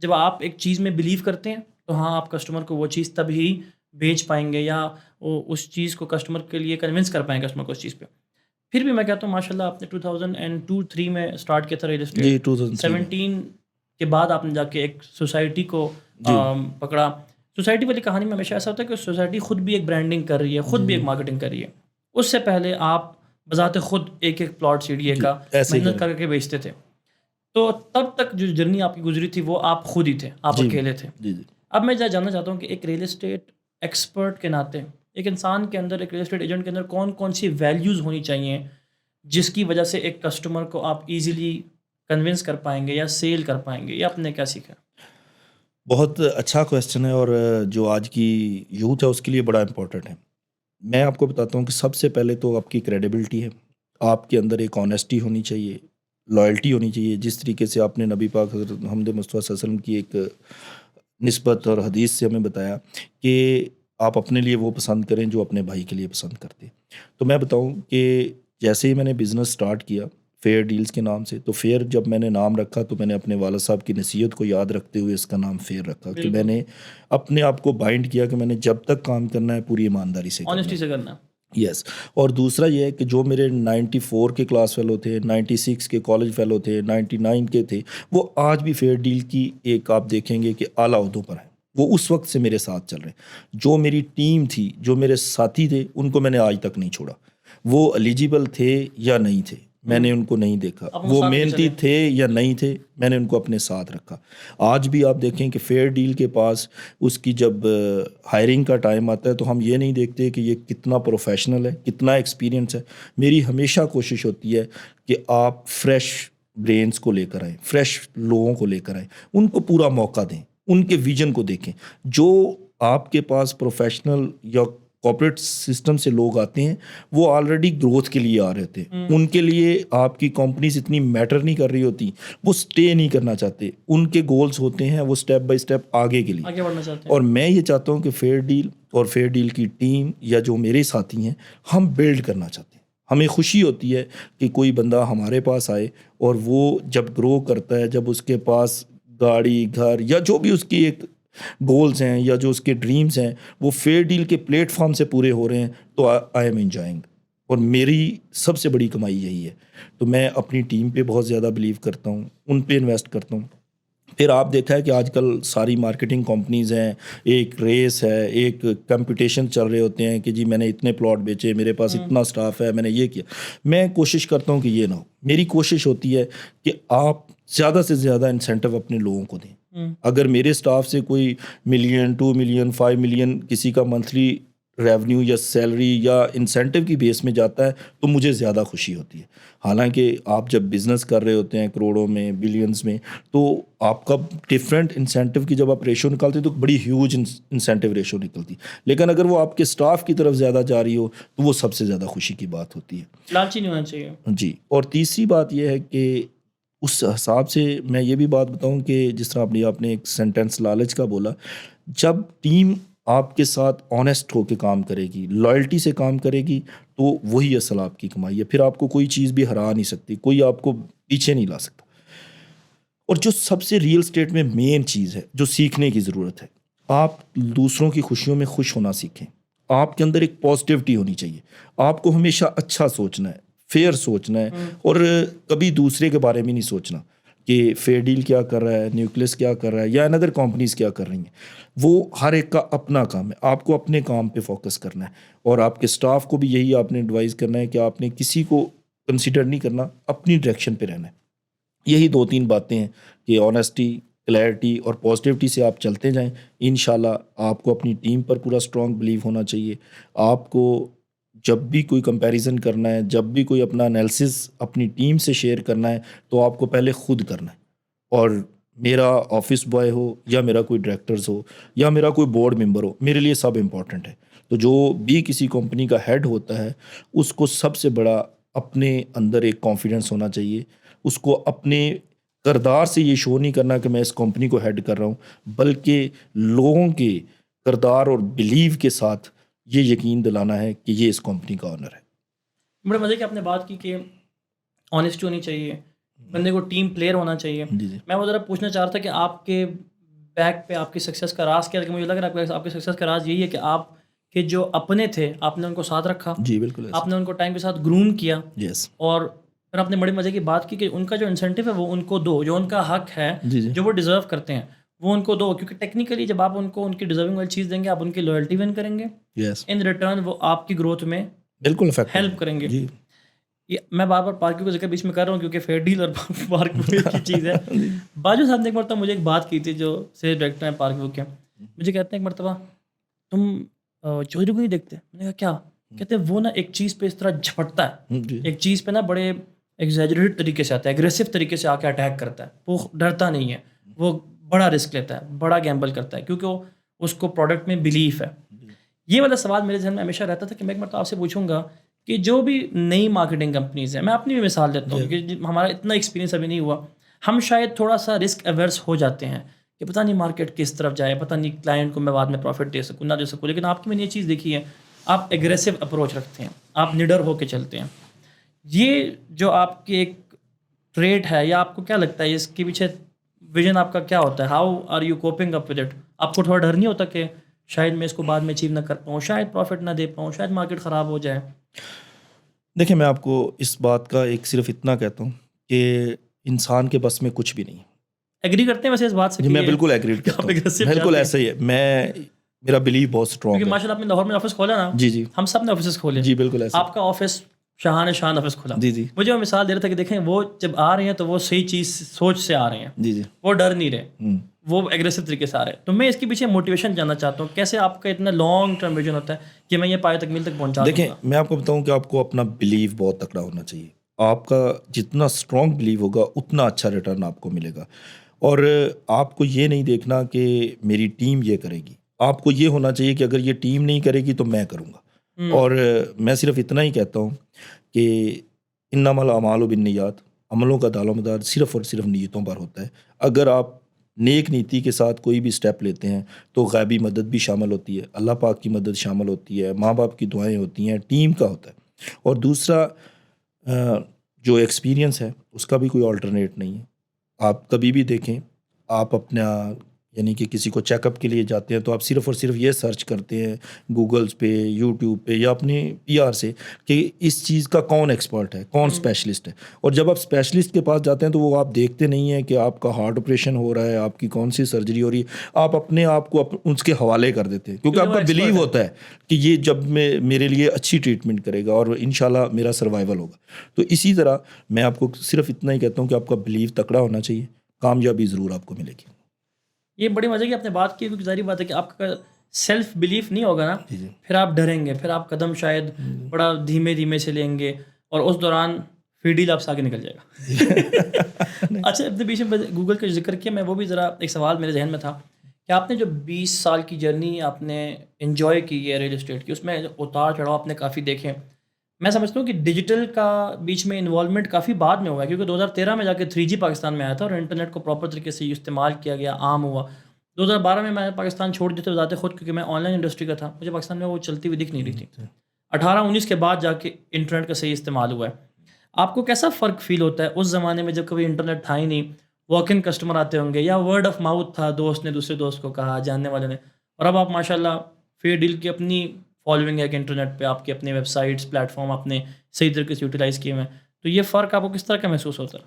جب آپ ایک چیز میں بلیو کرتے ہیں تو ہاں آپ کسٹمر کو وہ چیز تب ہی بیچ پائیں گے یا وہ اس چیز کو کسٹمر کے لیے کنونس کر پائیں گے کسٹمر کو اس چیز پہ. پھر بھی میں کہتا ہوں ماشاء اللہ آپ نے 2002-3 میں اسٹارٹ کیا تھا ریل اسٹیٹ. جی 2003 17 کے بعد آپ نے جا کے ایک سوسائٹی کو جی. پکڑا. سوسائٹی والی کہانی میں ہمیشہ ایسا ہوتا ہے کہ سوسائٹی خود بھی ایک برانڈنگ کر رہی ہے, خود بھی ایک مارکیٹنگ کر رہی ہے. اس سے پہلے آپ بذات خود ایک ایک پلاٹ CDA کا محنت کر کے بیچتے تھے. تو تب تک جو جرنی آپ کی گزری تھی وہ آپ خود ہی تھے, آپ اکیلے تھے. اب میں جاننا چاہتا ہوں کہ ایک ریل اسٹیٹ ایکسپرٹ کے ناطے ایک انسان کے اندر, ایک ریل اسٹیٹ ایجنٹ کے اندر کون کون سی ویلیوز ہونی چاہیے جس کی وجہ سے ایک کسٹمر کو آپ ایزیلی کنونس کر پائیں گے یا سیل کر پائیں گے, یا آپ نے کیا سیکھا؟ بہت اچھا کویسچن ہے, اور جو آج کی یوتھ ہے اس کے لیے بڑا امپورٹنٹ ہے. میں آپ کو بتاتا ہوں کہ سب سے پہلے تو آپ کی کریڈیبلٹی ہے, آپ کے اندر ایک آنیسٹی ہونی چاہیے, لائلٹی ہونی چاہیے. جس طریقے سے آپ نے نبی پاک حضرت محمد مصطفیٰ صلی اللہ علیہ وسلم کی ایک نسبت اور حدیث سے ہمیں بتایا کہ آپ اپنے لیے وہ پسند کریں جو اپنے بھائی کے لیے پسند کرتے. تو میں بتاؤں کہ جیسے ہی میں نے بزنس سٹارٹ کیا فیئر ڈیلز کے نام سے, تو فیئر جب میں نے نام رکھا تو میں نے اپنے والد صاحب کی نصیحت کو یاد رکھتے ہوئے اس کا نام فیئر رکھا, کہ میں نے اپنے آپ کو بائنڈ کیا کہ میں نے جب تک کام کرنا ہے پوری ایمانداری سے کرنا. یس. اور دوسرا یہ ہے کہ جو میرے 94 کے کلاس فیلو تھے, 96 کے کالج فیلو تھے, 99 کے تھے, وہ آج بھی فیئر ڈیل کی ایک آپ دیکھیں گے کہ اعلیٰ عہدوں پر ہیں. وہ اس وقت سے میرے ساتھ چل رہے ہیں. جو میری ٹیم تھی, جو میرے ساتھی تھے, ان کو میں نے آج تک نہیں چھوڑا. وہ ایلیجیبل تھے یا نہیں تھے میں نے ان کو نہیں دیکھا, وہ محنتی تھے یا نہیں تھے میں نے ان کو اپنے ساتھ رکھا. آج بھی آپ دیکھیں کہ فیئر ڈیل کے پاس اس کی جب ہائرنگ کا ٹائم آتا ہے تو ہم یہ نہیں دیکھتے کہ یہ کتنا پروفیشنل ہے, کتنا ایکسپیرینس ہے. میری ہمیشہ کوشش ہوتی ہے کہ آپ فریش برینز کو لے کر آئیں, فریش لوگوں کو لے کر آئیں, ان کو پورا موقع دیں, ان کے ویژن کو دیکھیں. جو آپ کے پاس پروفیشنل یا کارپوریٹ سسٹم سے لوگ آتے ہیں وہ آلریڈی گروتھ کے لیے آ رہے تھے, ان کے لیے آپ کی کمپنیز اتنی میٹر نہیں کر رہی ہوتی, وہ سٹے نہیں کرنا چاہتے, ان کے گولز ہوتے ہیں وہ سٹیپ بائی سٹیپ آگے کے لیے بڑھنا چاہتے ہیں. اور میں یہ چاہتا ہوں کہ فیئر ڈیل اور فیئر ڈیل کی ٹیم یا جو میرے ساتھی ہیں ہم بلڈ کرنا چاہتے ہیں. ہمیں خوشی ہوتی ہے کہ کوئی بندہ ہمارے پاس آئے اور وہ جب گرو کرتا ہے, جب اس کے پاس گاڑی, گھر یا جو بھی اس کی ایک گولز ہیں یا جو اس کے ڈریمز ہیں وہ فیئر ڈیل کے پلیٹ فارم سے پورے ہو رہے ہیں, تو آئی ایم انجوائنگ. اور میری سب سے بڑی کمائی یہی ہے. تو میں اپنی ٹیم پہ بہت زیادہ بلیو کرتا ہوں, ان پہ انویسٹ کرتا ہوں. پھر آپ دیکھا ہے کہ آج کل ساری مارکیٹنگ کمپنیز ہیں, ایک ریس ہے, ایک کمپٹیشن چل رہے ہوتے ہیں کہ جی میں نے اتنے پلاٹ بیچے, میرے پاس اتنا سٹاف ہے, میں نے یہ کیا. میں کوشش کرتا ہوں کہ یہ نہ ہو. میری کوشش ہوتی ہے کہ آپ زیادہ سے زیادہ انسینٹیو اپنے لوگوں کو دیں. اگر میرے سٹاف سے کوئی ملین, 2 ملین, 5 ملین کسی کا منتھلی ریونیو یا سیلری یا انسینٹیو کی بیس میں جاتا ہے تو مجھے زیادہ خوشی ہوتی ہے. حالانکہ آپ جب بزنس کر رہے ہوتے ہیں کروڑوں میں, بلینز میں, تو آپ کا ڈفرینٹ انسینٹیو کی جب آپ ریشو نکالتے ہیں تو بڑی ہیوج انسینٹیو ریشو نکلتی. لیکن اگر وہ آپ کے سٹاف کی طرف زیادہ جا رہی ہو تو وہ سب سے زیادہ خوشی کی بات ہوتی ہے. لالچی نہیں ہونا چاہیے. جی. اور تیسری بات یہ ہے کہ اس حساب سے میں یہ بھی بات بتاؤں کہ جس طرح آپ نے ایک سینٹینس لالچ کا بولا, جب ٹیم آپ کے ساتھ آنیسٹ ہو کے کام کرے گی, لائلٹی سے کام کرے گی, تو وہی اصل آپ کی کمائی ہے. پھر آپ کو کوئی چیز بھی ہرا نہیں سکتی, کوئی آپ کو پیچھے نہیں لا سکتا. اور جو سب سے ریئل اسٹیٹ میں مین چیز ہے جو سیکھنے کی ضرورت ہے, آپ دوسروں کی خوشیوں میں خوش ہونا سیکھیں. آپ کے اندر ایک پازیٹیوٹی ہونی چاہیے. آپ کو ہمیشہ اچھا سوچنا ہے, فیئر سوچنا ہے, اور کبھی دوسرے کے بارے میں نہیں سوچنا کہ فیئر ڈیل کیا کر رہا ہے, نیوکلس کیا کر رہا ہے, یا اندر کمپنیز کیا کر رہی ہیں. وہ ہر ایک کا اپنا کام ہے, آپ کو اپنے کام پہ فوکس کرنا ہے. اور آپ کے سٹاف کو بھی یہی آپ نے ایڈوائز کرنا ہے کہ آپ نے کسی کو کنسیڈر نہیں کرنا, اپنی ڈائریکشن پہ رہنا ہے. یہی 2-3 باتیں ہیں کہ آنیسٹی, کلیئرٹی اور پازیٹیوٹی سے آپ چلتے جائیں. انشاءاللہ آپ کو اپنی ٹیم پر پورا اسٹرانگ بلیو ہونا چاہیے. آپ کو جب بھی کوئی کمپیریزن کرنا ہے, جب بھی کوئی اپنا انالیسس اپنی ٹیم سے شیئر کرنا ہے, تو آپ کو پہلے خود کرنا ہے. اور میرا آفس بوائے ہو یا میرا کوئی ڈائریکٹرز ہو یا میرا کوئی بورڈ ممبر ہو، میرے لیے سب امپورٹنٹ ہے. تو جو بھی کسی کمپنی کا ہیڈ ہوتا ہے اس کو سب سے بڑا اپنے اندر ایک کانفیڈنس ہونا چاہیے. اس کو اپنے کردار سے یہ شو نہیں کرنا کہ میں اس کمپنی کو ہیڈ کر رہا ہوں، بلکہ لوگوں کے کردار اور بلیو کے ساتھ یہ یقین دلانا ہے کہ یہ اس کمپنی کا آنر ہے. بڑے مزے کی آپ نے بات کی کہ آنیسٹی ہونی چاہیے، بندے کو ٹیم پلیئر ہونا چاہیے. میں وہ ذرا پوچھنا چاہ رہا تھا کہ آپ کے بیک پہ آپ کی سکسیس کا راز کیا ہے؟ کہ مجھے لگ رہا ہے آپ کی سکسیس کا راز یہی ہے کہ آپ کے جو اپنے تھے آپ نے ان کو ساتھ رکھا. جی بالکل، آپ نے ان کو ٹائم کے ساتھ گروم کیا. یس. اور پھر آپ نے بڑے مزے کی بات کی کہ ان کا جو انسینٹیو ہے وہ ان کو دو، جو ان کا حق ہے، جو وہ ڈیزرو کرتے ہیں وہ ان کو دو. کیونکہ ٹیکنیکلی جب آپ ان کو ان کی ڈیزرونگ والی چیز دیں گے آپ ان کی لوئلٹی ون کریں گے. ان ریٹرن وہ آپ کی گروتھ میں بالکل ہیلپ کریں گے. میں بار بار پارکنگ کا ذکر بیچ میں کر رہا ہوں کیونکہ فیئر ڈیل اور پارکنگ ایک ہی چیز ہے. باجو صاحب نے ایک مرتبہ مجھے ایک بات کی تھی، جو سیلز ڈائریکٹر ہیں پارکنگ کے. مجھے کہتے ہیں ایک مرتبہ تم چودھری کو نہیں دیکھتے؟ میں نے کہا کیا؟ کہتے ہیں وہ نا ایک چیز پہ اس طرح جھپٹتا ہے، ایک چیز پہ نا بڑے ایگزیجریٹڈ طریقے سے آتا ہے، ایگریسو طریقے سے آ کے اٹیک کرتا ہے. وہ ڈرتا نہیں ہے، وہ بڑا رسک لیتا ہے، بڑا گیمبل کرتا ہے کیونکہ وہ اس کو پروڈکٹ میں بلیف ہے. یہ والا سوال میرے ذہن میں ہمیشہ رہتا تھا کہ میں ایک مرتبہ آپ سے پوچھوں گا کہ جو بھی نئی مارکیٹنگ کمپنیز ہیں، میں اپنی بھی مثال دیتا ہوں کیونکہ ہمارا اتنا ایکسپیرینس ابھی نہیں ہوا، ہم شاید تھوڑا سا رسک اویئرس ہو جاتے ہیں کہ پتہ نہیں مارکیٹ کس طرف جائے، پتہ نہیں کلائنٹ کو میں بعد میں پروفٹ دے سکوں نہ دے سکوں. لیکن آپ کی میں نے یہ چیز دیکھی ہے، آپ ایگریسو اپروچ رکھتے ہیں، آپ نڈر ہو کے چلتے ہیں. یہ جو آپ کی ایک ٹریٹ ہے، یا آپ کو کیا لگتا ہے اس کے پیچھے ویژن آپ کا کیا ہوتا ہے؟ How are you coping up with it? آپ کو تھوڑا ڈر نہیں ہوتا کہ شاید میں اس کو بعد میں اچیو نہ کر پاؤں، شاید پروفٹ نہ دے پاؤں، شاید مارکیٹ خراب ہو جائے؟ دیکھیں، میں آپ کو اس بات کا ایک صرف اتنا کہتا ہوں کہ انسان کے بس میں کچھ بھی نہیں. ایگری کرتے ہیں ویسے اس بات سے؟ میں بالکل ایگری کرتا ہوں، بالکل ایسا ہی ہے. میرا بلیو بہت اسٹرانگ ہے. کیونکہ ماشاء اللہ آپ نے لاہور میں آفس کھولا نا. جی ہم سب نے آفسز کھولے. جی بالکل ایسا. آپ کا آفس شان آفس کھولا. جی مجھے وہ مثال دے رہا تھا کہ دیکھیں وہ جب آ رہے ہیں تو وہ صحیح چیز سوچ سے آ رہے ہیں. وہ ڈر نہیں رہے، وہ ایگریسو طریقے سے آ رہے ہیں. تو میں اس کے پیچھے موٹیویشن جاننا چاہتا ہوں، کیسے آپ کا اتنا لانگ ٹرم ویژن ہوتا ہے کہ میں یہ پائے تکمیل تک پہنچا دوں. دیکھیں، میں آپ کو بتاؤں کہ آپ کو اپنا بلیو بہت تکڑا ہونا چاہیے. آپ کا جتنا اسٹرانگ بلیو ہوگا اتنا اچھا ریٹرن آپ کو ملے گا. اور آپ کو یہ نہیں دیکھنا کہ میری ٹیم یہ کرے گی، آپ کو یہ ہونا چاہیے کہ اگر یہ ٹیم نہیں کرے گی تو میں کروں گا. اور میں صرف اتنا ہی کہتا ہوں کہ انما الاعمال بالنیات، عملوں کا دار و مدار صرف اور صرف نیتوں پر ہوتا ہے. اگر آپ نیک نیتی کے ساتھ کوئی بھی سٹیپ لیتے ہیں تو غیبی مدد بھی شامل ہوتی ہے، اللہ پاک کی مدد شامل ہوتی ہے، ماں باپ کی دعائیں ہوتی ہیں، ٹیم کا ہوتا ہے. اور دوسرا جو ایکسپیرینس ہے اس کا بھی کوئی آلٹرنیٹ نہیں ہے. آپ کبھی بھی دیکھیں، آپ اپنا یعنی کہ کسی کو چیک اپ کے لیے جاتے ہیں تو آپ صرف اور صرف یہ سرچ کرتے ہیں گوگلز پہ، یوٹیوب پہ یا اپنے پی آر سے کہ اس چیز کا کون ایکسپرٹ ہے، کون اسپیشلسٹ ہے. اور جب آپ اسپیشلسٹ کے پاس جاتے ہیں تو وہ آپ دیکھتے نہیں ہیں کہ آپ کا ہارٹ آپریشن ہو رہا ہے، آپ کی کون سی سرجری ہو رہی ہے. آپ اپنے آپ کو اس کے حوالے کر دیتے ہیں کیونکہ آپ کا بلیو ہوتا ہے کہ یہ جب میں میرے لیے اچھی ٹریٹمنٹ کرے گا اور انشاءاللہ میرا سروائیول ہوگا. تو اسی طرح میں آپ کو صرف اتنا ہی کہتا ہوں کہ آپ کا بلیو تکڑا ہونا چاہیے، کامیابی ضرور آپ کو ملے گی. یہ بڑی مزے کی آپ نے بات کی، کیونکہ ظاہری بات ہے کہ آپ کا سیلف بلیف نہیں ہوگا نا، پھر آپ ڈریں گے، پھر آپ قدم شاید بڑا دھیمے دھیمے سے لیں گے اور اس دوران فیڈیل آپ سے آگے نکل جائے گا. اچھا، اپنے بیچ میں گوگل کا ذکر کیا، میں وہ بھی ذرا ایک سوال میرے ذہن میں تھا کہ آپ نے جو 20 سال کی جرنی آپ نے انجوائے کی ہے ریئل اسٹیٹ کی، اس میں اتار چڑھاؤ آپ نے کافی دیکھے. میں سمجھتا ہوں کہ ڈیجیٹل کا بیچ میں انوالومنٹ کافی بعد میں ہوا ہے، کیونکہ 2013 میں جا کے 3G پاکستان میں آیا تھا اور انٹرنیٹ کو پراپر طریقے سے استعمال کیا گیا، عام ہوا. 2012 میں پاکستان چھوڑ دیتے ذات خود، کیونکہ میں آن لائن انڈسٹری کا تھا، مجھے پاکستان میں وہ چلتی ہوئی دکھ نہیں رہی تھی. 18-19 کے بعد جا کے انٹرنیٹ کا صحیح استعمال ہوا ہے. آپ کو کیسا فرق فیل ہوتا ہے اس زمانے میں جب کبھی انٹرنیٹ تھا ہی نہیں، واک ان کسٹمر آتے ہوں گے یا ورڈ آف ماؤتھ تھا، دوست نے دوسرے دوست کو کہا، جاننے والے نے، اور اب آپ ماشاء اللہ فیئر ڈیل کی اپنی فالوئنگ ہے کہ انٹرنیٹ پہ آپ کے اپنے ویب سائٹس پلیٹ فارم آپ نے صحیح طریقے سے یوٹیلائز کیے ہوئے ہیں. تو یہ فرق آپ کو کس طرح کا محسوس ہوتا ہے؟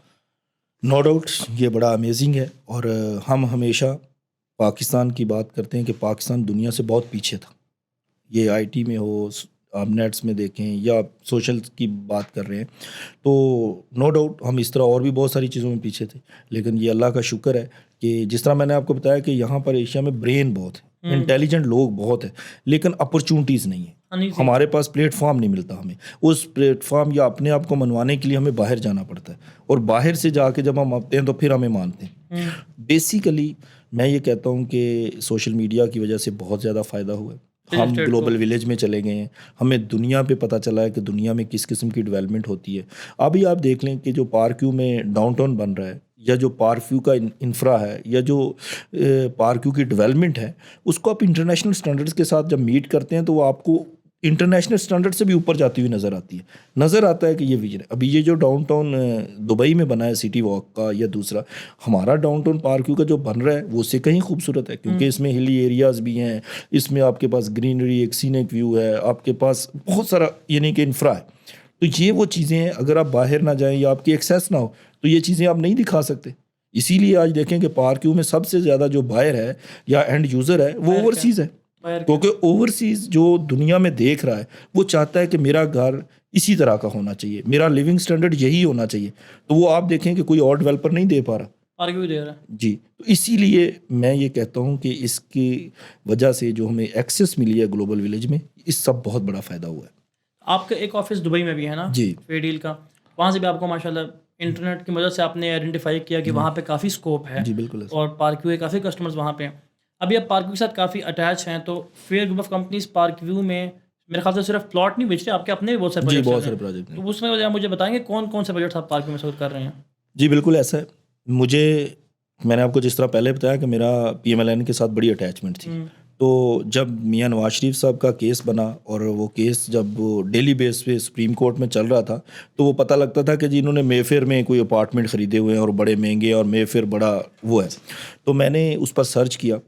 نو ڈاؤٹ یہ بڑا امیزنگ ہے. اور ہم ہمیشہ پاکستان کی بات کرتے ہیں کہ پاکستان دنیا سے بہت پیچھے تھا. یہ آئی ٹی میں ہو، آپ نیٹس میں دیکھیں یا سوشل کی بات کر رہے ہیں، تو نو ڈاؤٹ ہم اس طرح اور بھی بہت ساری چیزوں میں پیچھے تھے. لیکن یہ اللہ کا شکر ہے کہ جس طرح میں نے آپ کو بتایا کہ یہاں پر ایشیا میں برین بہت ہے، انٹیلیجنٹ لوگ بہت ہیں، لیکن اپرچونٹیز نہیں ہیں. ہمارے پاس پلیٹ فارم نہیں ملتا. ہمیں اس پلیٹ فارم یا اپنے آپ کو منوانے کے لیے ہمیں باہر جانا پڑتا ہے، اور باہر سے جا کے جب ہم آتے ہیں تو پھر ہمیں مانتے ہیں. بیسیکلی میں یہ کہتا ہوں کہ سوشل میڈیا کی وجہ سے بہت زیادہ فائدہ ہوا ہے. ہم گلوبل ولیج میں چلے گئے ہیں, ہمیں دنیا پہ پتہ چلا ہے کہ دنیا میں کس قسم کی ڈیولپمنٹ ہوتی ہے. ابھی آپ دیکھ لیں کہ جو پارک ویو میں ڈاؤن ٹاؤن بن رہا ہے, یا جو پارک ویو کا انفرا ہے, یا جو پارک ویو کی ڈیولپمنٹ ہے, اس کو آپ انٹرنیشنل اسٹینڈرڈس کے ساتھ جب میٹ کرتے ہیں تو وہ آپ کو انٹرنیشنل اسٹینڈرڈ سے بھی اوپر جاتی ہوئی نظر آتی ہے. نظر آتا ہے کہ یہ ویژن ہے. ابھی یہ جو ڈاؤن ٹاؤن دبئی میں بنا ہے سٹی واک کا, یا دوسرا ہمارا ڈاؤن ٹاؤن پارک ویو کا جو بن رہا ہے وہ اس سے کہیں خوبصورت ہے, کیونکہ اس میں ہلی ایریاز بھی ہیں, اس میں آپ کے پاس گرینری, ایک سینک ویو ہے, آپ کے پاس بہت سارا یعنی کہ انفرا ہے. تو یہ وہ چیزیں ہیں, اگر آپ باہر نہ جائیں یا آپ کی ایکسیس نہ ہو تو یہ چیزیں آپ نہیں دکھا سکتے. اسی لیے آج دیکھیں کہ پارک ویو میں سب سے زیادہ جو بائر ہے یا اینڈ یوزر ہے وہ اوورسیز ہے, کیونکہ اوورسیز جو دنیا میں دیکھ رہا ہے وہ چاہتا ہے کہ میرا گھر اسی طرح کا ہونا چاہیے, میرا لیونگ سٹینڈرڈ یہی ہونا چاہیے. تو وہ آپ دیکھیں کہ کوئی اور ڈیولپر نہیں دے پا رہا, جی. تو اسی لیے میں یہ کہتا ہوں کہ اس کی وجہ سے جو ہمیں ایکسیس ملی ہے گلوبل ولیج میں, اس سب بہت بڑا فائدہ ہوا ہے. آپ کا ایک آفس دبئی میں بھی ہے نا, جی, فیئر ڈیل کا, وہاں سے بھی آپ کو ماشاءاللہ انٹرنیٹ کی مدد سے آپ نے آئیڈینٹیفائی کیا کہ وہاں پہ کافی اسکوپ ہے. جی بالکل, اور پارک ویو کافی کسٹمرز وہاں پہ ہیں. ابھی آپ پارک ویو کے ساتھ کافی اٹیچ ہیں, تو Fair group of companies Park View میں میرے خیال سے صرف پلاٹ نہیں بیچتے, آپ کے اپنے بھی بہت سارے پروجیکٹ ہیں. تو اس میں مجھے بتائیں گے کون کون سے پروجیکٹس آپ پارک ویو میں سپورٹ کر رہے ہیں؟ جی بالکل ایسا ہے. میں نے آپ کو جس طرح پہلے بتایا کہ میرا PMLN کے ساتھ بڑی اٹیچمنٹ تھی. تو جب میاں نواز شریف صاحب کا کیس بنا, اور وہ کیس جب ڈیلی بیس پہ سپریم کورٹ میں چل رہا تھا, تو وہ پتہ لگتا تھا کہ جی انہوں نے مے فیئر میں کوئی اپارٹمنٹ خریدے ہوئے ہیں اور بڑے مہنگے, اور مے فیئر بڑا وہ ہے. تو میں نے اس پر سرچ کیا,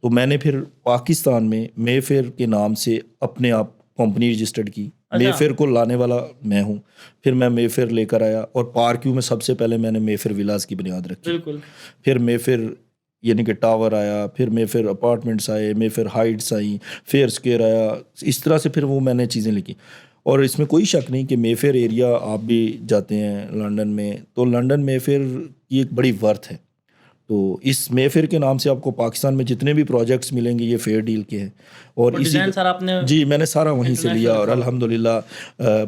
تو میں نے پھر پاکستان میں مے فیئر کے نام سے اپنے آپ کمپنی رجسٹرڈ کی. مے فیئر کو لانے والا میں ہوں. پھر میں مے فیئر لے کر آیا, اور پارک ویو میں سب سے پہلے میں نے مے فیئر ولاز کی بنیاد رکھی. پھر مے فیئر یعنی کہ ٹاور آیا, پھر مے فیئر اپارٹمنٹس آئے, مے فیئر ہائٹس آئیں, فیئر اسکیئر آیا. اس طرح سے پھر وہ میں نے چیزیں لکھی. اور اس میں کوئی شک نہیں کہ مے فیئر ایریا آپ بھی جاتے ہیں لنڈن میں, تو لنڈن مے فیئر کی ایک بڑی ورتھ ہے. تو اس مے فیئر کے نام سے آپ کو پاکستان میں جتنے بھی پروجیکٹس ملیں گے یہ فیئر ڈیل کے ہیں. اور اسی جی میں نے سارا وہیں سے لیا, اور الحمدللہ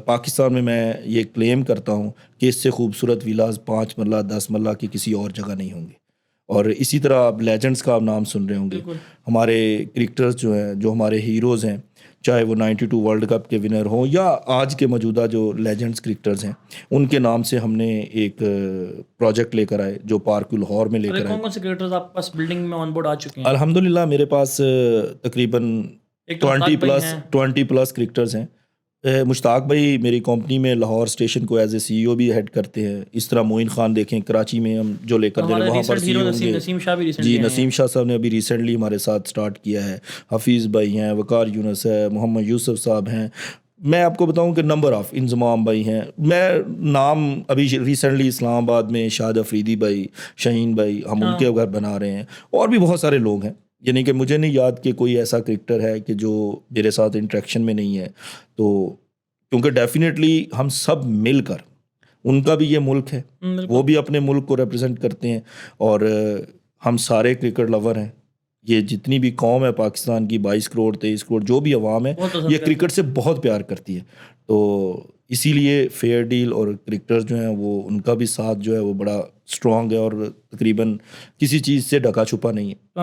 پاکستان میں یہ کلیم کرتا ہوں کہ اس سے خوبصورت ویلاز 5 مرلہ 10 مرلہ کی کسی اور جگہ نہیں ہوں گے. اور اسی طرح آپ لیجنڈس کا آپ نام سن رہے ہوں گے, ہمارے کرکٹرز جو ہیں, جو ہمارے ہیروز ہیں, چاہے وہ 92 ورلڈ کپ کے ونر ہوں یا آج کے موجودہ جو لیجنڈس کرکٹرز ہیں, ان کے نام سے ہم نے ایک پروجیکٹ لے کر آئے جو پارک لاہور میں لے کر آئے. کون کون سے کرکٹرز آپ کے پاس بلڈنگ میں آن بورڈ آ چکے ہیں؟ الحمدللہ میرے پاس تقریباً 20 پلس کرکٹرز ہیں. مشتاق بھائی میری کمپنی میں لاہور اسٹیشن کو ایز اے CEO بھی ہیڈ کرتے ہیں. اس طرح معین خان دیکھیں کراچی میں ہم جو لے کر دے رہے ہیں وہاں پر CEO ہوں گے. جی نسیم شاہ صاحب نے ابھی ریسنٹلی ہمارے ساتھ سٹارٹ کیا ہے. حفیظ بھائی ہیں, وقار یونس ہے, محمد یوسف صاحب ہیں. میں آپ کو بتاؤں کہ نمبر آف انضمام بھائی ہیں. میں نام ابھی ریسنٹلی اسلام آباد میں شاہد افریدی بھائی, شہین بھائی, ہم ان کے گھر بنا رہے ہیں. اور بھی بہت سارے لوگ ہیں, یعنی کہ مجھے نہیں یاد کہ کوئی ایسا کرکٹر ہے کہ جو میرے ساتھ انٹریکشن میں نہیں ہے. تو کیونکہ ڈیفینیٹلی ہم سب مل کر, ان کا بھی یہ ملک ہے, وہ بھی اپنے ملک کو ریپرزینٹ کرتے ہیں, اور ہم سارے کرکٹ لور ہیں. یہ جتنی بھی قوم ہے پاکستان کی 22 کروڑ 23 کروڑ جو بھی عوام ہے, یہ کرکٹ سے بہت پیار کرتی ہے. تو اسی لیے فیئر ڈیل اور کرکٹرز جو ہیں وہ ان کا بھی ساتھ جو ہے وہ بڑا اسٹرانگ ہے, اور تقریباً کسی چیز سے ڈھکا چھپا نہیں ہے. تو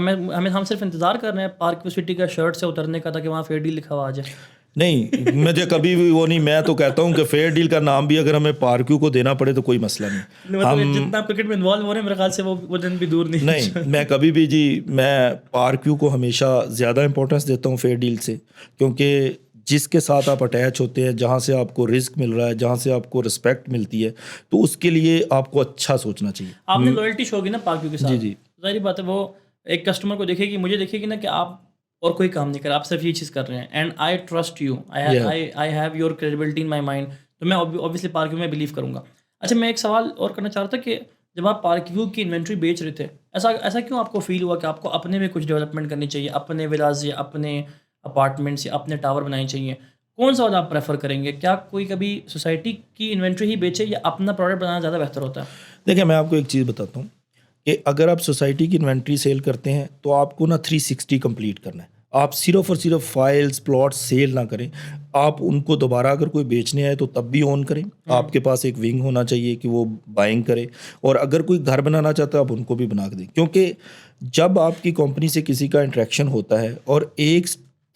ہم صرف انتظار کر رہے ہیں پارک سٹی کا شرٹ سے اترنے کا تاکہ وہاں فیئر ڈیل لکھا ہوا آ جائے. نہیں مجھے کبھی بھی وہ نہیں. میں تو کہتا ہوں کہ فیئر ڈیل کا نام بھی اگر ہمیں پارکیو کو دینا پڑے تو کوئی مسئلہ نہیں. ہم جتنا کرکٹ میں انوالو ہو رہے ہیں میرے خیال سے وہ دن بھی دور نہیں. میں کبھی بھی جی میں پارکیو کو ہمیشہ زیادہ امپورٹنس دیتا ہوں فیئر ڈیل سے, کیونکہ جس کے ساتھ آپ اٹیچ ہوتے ہیں, جہاں سے آپ کو رزق مل رہا ہے, جہاں سے آپ کو رسپیکٹ ملتی ہے, تو اس کے لیے آپ کو اچھا سوچنا چاہیے. آپ نے لوئلٹی شو کی نا پارکیو کے ساتھ. جی ظاہری بات ہے وہ ایک کسٹمر کو دیکھے گی, مجھے دیکھے گی نا کہ آپ اور کوئی کام نہیں کر, آپ صرف یہ چیز کر رہے ہیں. And I trust you, I have your credibility in my mind. تو میں اوبیسلی پارک ویو میں بلیو کروں گا. اچھا میں ایک سوال اور کرنا چاہ رہا تھا کہ جب آپ پارک ویو کی انوینٹری بیچ رہے تھے, ایسا کیوں آپ کو فیل ہوا کہ آپ کو اپنے میں کچھ ڈیولپمنٹ کرنی چاہیے, اپنے ولاز یا اپنے اپارٹمنٹس یا اپنے ٹاور بنانے چاہیے؟ کون سا والا آپ پریفر کریں گے؟ کیا کوئی کبھی سوسائٹی کی انوینٹری ہی بیچے یا اپنا پروڈکٹ بنانا زیادہ بہتر ہوتا ہے؟ دیکھیں میں آپ کو ایک چیز بتاتا ہوں کہ اگر آپ سوسائٹی کی انوینٹری سیل کرتے ہیں تو آپ کو نا 360 کمپلیٹ کرنا ہے. آپ صرف اور صرف فائلز پلاٹ سیل نہ کریں, آپ ان کو دوبارہ اگر کوئی بیچنے آئے تو تب بھی آن کریں. آپ کے پاس ایک ونگ ہونا چاہیے کہ وہ بائنگ کرے, اور اگر کوئی گھر بنانا چاہتا ہے آپ ان کو بھی بنا کے دیں, کیونکہ جب آپ کی کمپنی سے کسی کا انٹریکشن ہوتا ہے اور ایک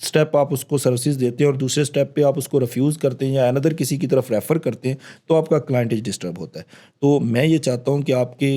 اسٹیپ آپ اس کو سروسز دیتے ہیں اور دوسرے اسٹیپ پہ آپ اس کو ریفیوز کرتے ہیں یا اندر کسی کی طرف ریفر کرتے ہیں, تو آپ کا کلائنٹیج ڈسٹرب ہوتا ہے. تو میں یہ چاہتا ہوں کہ آپ کے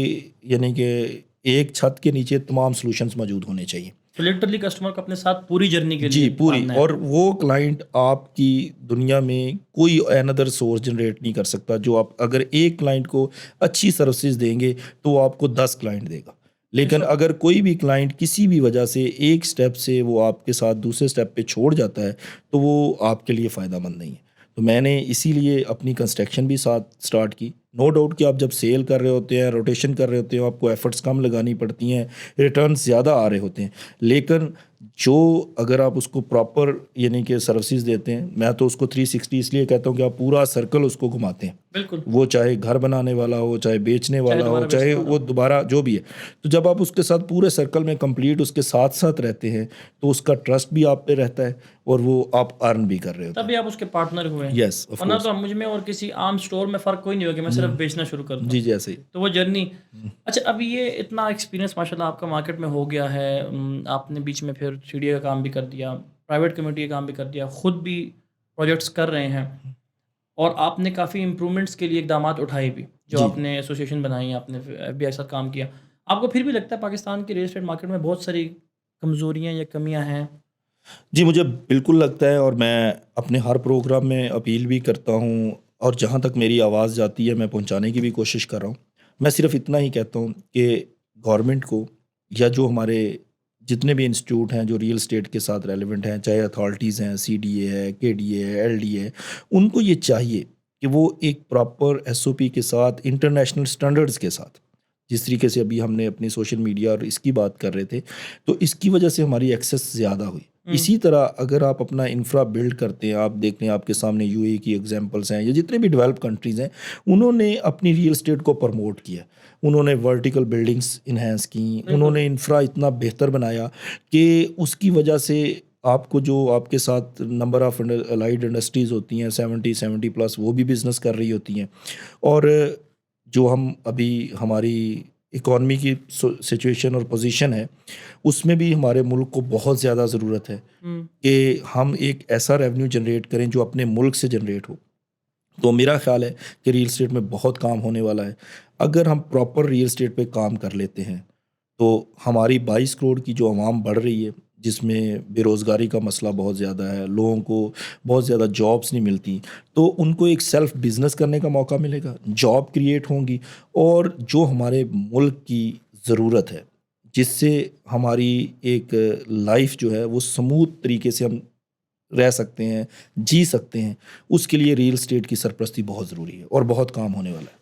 یعنی کہ ایک چھت کے نیچے تمام سلوشنز موجود ہونے چاہیے. تو لٹرلی کسٹمر کو اپنے ساتھ پوری جرنی کے جی لیے پوری, باندھنا ہے. اور وہ کلائنٹ آپ کی دنیا میں کوئی اندر سورس جنریٹ نہیں کر سکتا. جو آپ اگر ایک کلائنٹ کو اچھی سروسز دیں گے تو وہ آپ کو 10 کلائنٹ دے گا, لیکن اگر کوئی بھی کلائنٹ کسی بھی وجہ سے ایک سٹیپ سے وہ آپ کے ساتھ دوسرے سٹیپ پہ چھوڑ جاتا ہے تو وہ آپ کے لیے فائدہ مند نہیں ہے. تو میں نے اسی لیے اپنی کنسٹرکشن بھی ساتھ سٹارٹ کی. نو ڈاؤٹ کہ آپ جب سیل کر رہے ہوتے ہیں, روٹیشن کر رہے ہوتے ہیں, آپ کو ایفرٹس کم لگانی پڑتی ہیں, ریٹرنز زیادہ آ رہے ہوتے ہیں, لیکن جو اگر آپ اس کو پراپر یعنی کہ سروسز دیتے ہیں, میں تو اس کو 360 اس لیے کہتا ہوں کہ آپ پورا سرکل اس کو گھماتے ہیں. بالکل, وہ چاہے گھر بنانے والا ہو, چاہے بیچنے والا ہو, چاہے وہ دوبارہ جو بھی ہے. تو جب آپ اس کے ساتھ پورے سرکل میں کمپلیٹ اس کے ساتھ ساتھ رہتے ہیں تو اس کا ٹرسٹ بھی آپ پہ رہتا ہے اور وہ آپ ارن بھی کر رہے ہوتے ہیں. تبھی آپ اس کے پارٹنر ہوئے. یس, ورنہ تو مجھ میں اور کسی عام سٹور میں فرق کوئی نہیں ہوگا کہ میں صرف بیچنا شروع کر دوں. جی جی ایسے ہی. تو وہ جرنی. اچھا, اب یہ اتنا ایکسپیرینس ماشاء اللہ آپ کا مارکیٹ میں ہو گیا ہے, آپ نے بیچ میں پھر CDA کا کام بھی کر دیا, پرائیویٹ کمیونٹی کا کام بھی کر دیا, خود بھی پروجیکٹس کر رہے ہیں, اور آپ نے کافی امپرومنٹس کے لیے اقدامات اٹھائے بھی, جو آپ نے ایسوسیشن بنائی, آپ نے FBI کے ساتھ کام کیا. آپ کو پھر بھی لگتا ہے پاکستان کی ریل اسٹیٹ مارکیٹ میں بہت ساری کمزوریاں یا کمیاں ہیں؟ جی مجھے بالکل لگتا ہے, اور میں اپنے ہر پروگرام میں اپیل بھی کرتا ہوں, اور جہاں تک میری آواز جاتی ہے میں پہنچانے کی بھی کوشش کر رہا ہوں. میں صرف اتنا ہی کہتا ہوں کہ گورنمنٹ کو یا جو ہمارے جتنے بھی انسٹیٹیوٹ ہیں جو ریل اسٹیٹ کے ساتھ ریلیونٹ ہیں, چاہے اتھارٹیز ہیں, CDA ہے, KDA ہے, LDA ہے, ان کو یہ چاہیے کہ وہ ایک پراپر SOP کے ساتھ, انٹرنیشنل سٹینڈرڈز کے ساتھ, جس طریقے سے ابھی ہم نے اپنی سوشل میڈیا اور اس کی بات کر رہے تھے, تو اس کی وجہ سے ہماری ایکسیس زیادہ ہوئی. اسی طرح اگر آپ اپنا انفرا بلڈ کرتے ہیں, آپ دیکھ لیں آپ کے سامنے UAE کی ایگزامپلس ہیں یا جتنے بھی ڈیولپ کنٹریز ہیں, انہوں نے اپنی ریل اسٹیٹ کو پروموٹ کیا, انہوں نے ورٹیکل بلڈنگس انہینس کی, انہوں نے انفرا اتنا بہتر بنایا کہ اس کی وجہ سے آپ کو جو آپ کے ساتھ نمبر آف الائڈ انڈسٹریز ہوتی ہیں 70+ وہ بھی بزنس کر رہی ہوتی ہیں. اور جو ہم ابھی ہماری اکانومی کی سچویشن اور پوزیشن ہے, اس میں بھی ہمارے ملک کو بہت زیادہ ضرورت ہے کہ ہم ایک ایسا ریونیو جنریٹ کریں جو اپنے ملک سے جنریٹ ہو. تو میرا خیال ہے کہ ریل اسٹیٹ میں بہت کام ہونے والا ہے. اگر ہم پراپر ریل اسٹیٹ پہ کام کر لیتے ہیں تو ہماری 22 کروڑ کی جو عوام بڑھ رہی ہے, جس میں بے روزگاری کا مسئلہ بہت زیادہ ہے, لوگوں کو بہت زیادہ جابس نہیں ملتی, تو ان کو ایک سیلف بزنس کرنے کا موقع ملے گا, جاب کریٹ ہوں گی, اور جو ہمارے ملک کی ضرورت ہے جس سے ہماری ایک لائف جو ہے وہ سموتھ طریقے سے ہم رہ سکتے ہیں, جی سکتے ہیں, اس کے لیے ریل اسٹیٹ کی سرپرستی بہت ضروری ہے اور بہت کام ہونے والا ہے.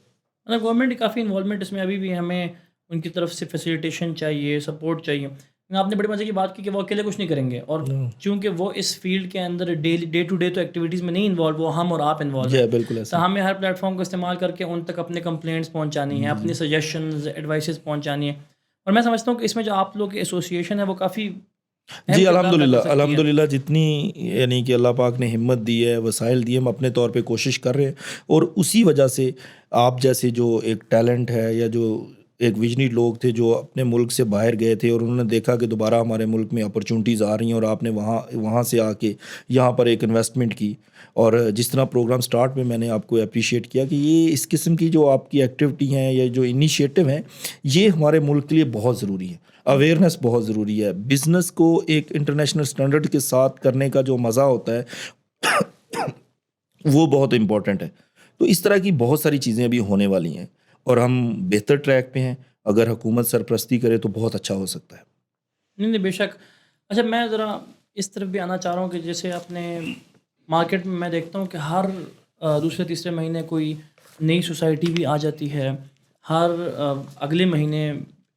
مطلب گورنمنٹ کی کافی انوالومنٹ اس میں ابھی بھی, ہمیں ان کی طرف سے فیسیلیٹیشن چاہیے, سپورٹ چاہیے. آپ نے بڑے مزے کی بات کی کہ وہ اکیلے کچھ نہیں کریں گے, اور چونکہ وہ اس فیلڈ کے اندر ڈے ٹو ڈے تو ایکٹیویٹیز میں نہیں انوالو, وہ ہم اور آپ انوالو ہیں. بالکل ایسا. تو ہمیں ہر پلیٹ فارم کو استعمال کر کے ان تک اپنے کمپلینٹس پہنچانی ہیں, اپنی سجیشنز, ایڈوائسز پہنچانی ہیں. اور میں سمجھتا ہوں کہ اس میں جو آپ لوگ کی ایسوسیشن ہے وہ کافی جی الحمدللہ جتنی یعنی کہ اللہ پاک نے ہمت دی ہے, وسائل دیے, ہم اپنے طور پہ کوشش کر رہے ہیں. اور اسی وجہ سے آپ جیسے جو ایک ٹیلنٹ ہے یا جو ایک ویژنی لوگ تھے جو اپنے ملک سے باہر گئے تھے اور انہوں نے دیکھا کہ دوبارہ ہمارے ملک میں اپرچونٹیز آ رہی ہیں, اور آپ نے وہاں سے آ کے یہاں پر ایک انویسٹمنٹ کی. اور جس طرح پروگرام سٹارٹ میں نے آپ کو اپریشیٹ کیا کہ یہ اس قسم کی جو آپ کی ایکٹیویٹی ہیں یا جو انیشیٹو ہیں, یہ ہمارے ملک کے لیے بہت ضروری ہے. اویئرنیس بہت ضروری ہے. بزنس کو ایک انٹرنیشنل سٹینڈرڈ کے ساتھ کرنے کا جو مزہ ہوتا ہے وہ بہت امپورٹنٹ ہے. تو اس طرح کی بہت ساری چیزیں ابھی ہونے والی ہیں, اور ہم بہتر ٹریک پہ ہیں. اگر حکومت سرپرستی کرے تو بہت اچھا ہو سکتا ہے. نہیں بے شک. اچھا, میں ذرا اس طرف بھی آنا چاہ رہا ہوں کہ جیسے اپنے مارکیٹ میں دیکھتا ہوں کہ ہر دوسرے تیسرے مہینے کوئی نئی سوسائٹی بھی آ جاتی ہے. ہر اگلے مہینے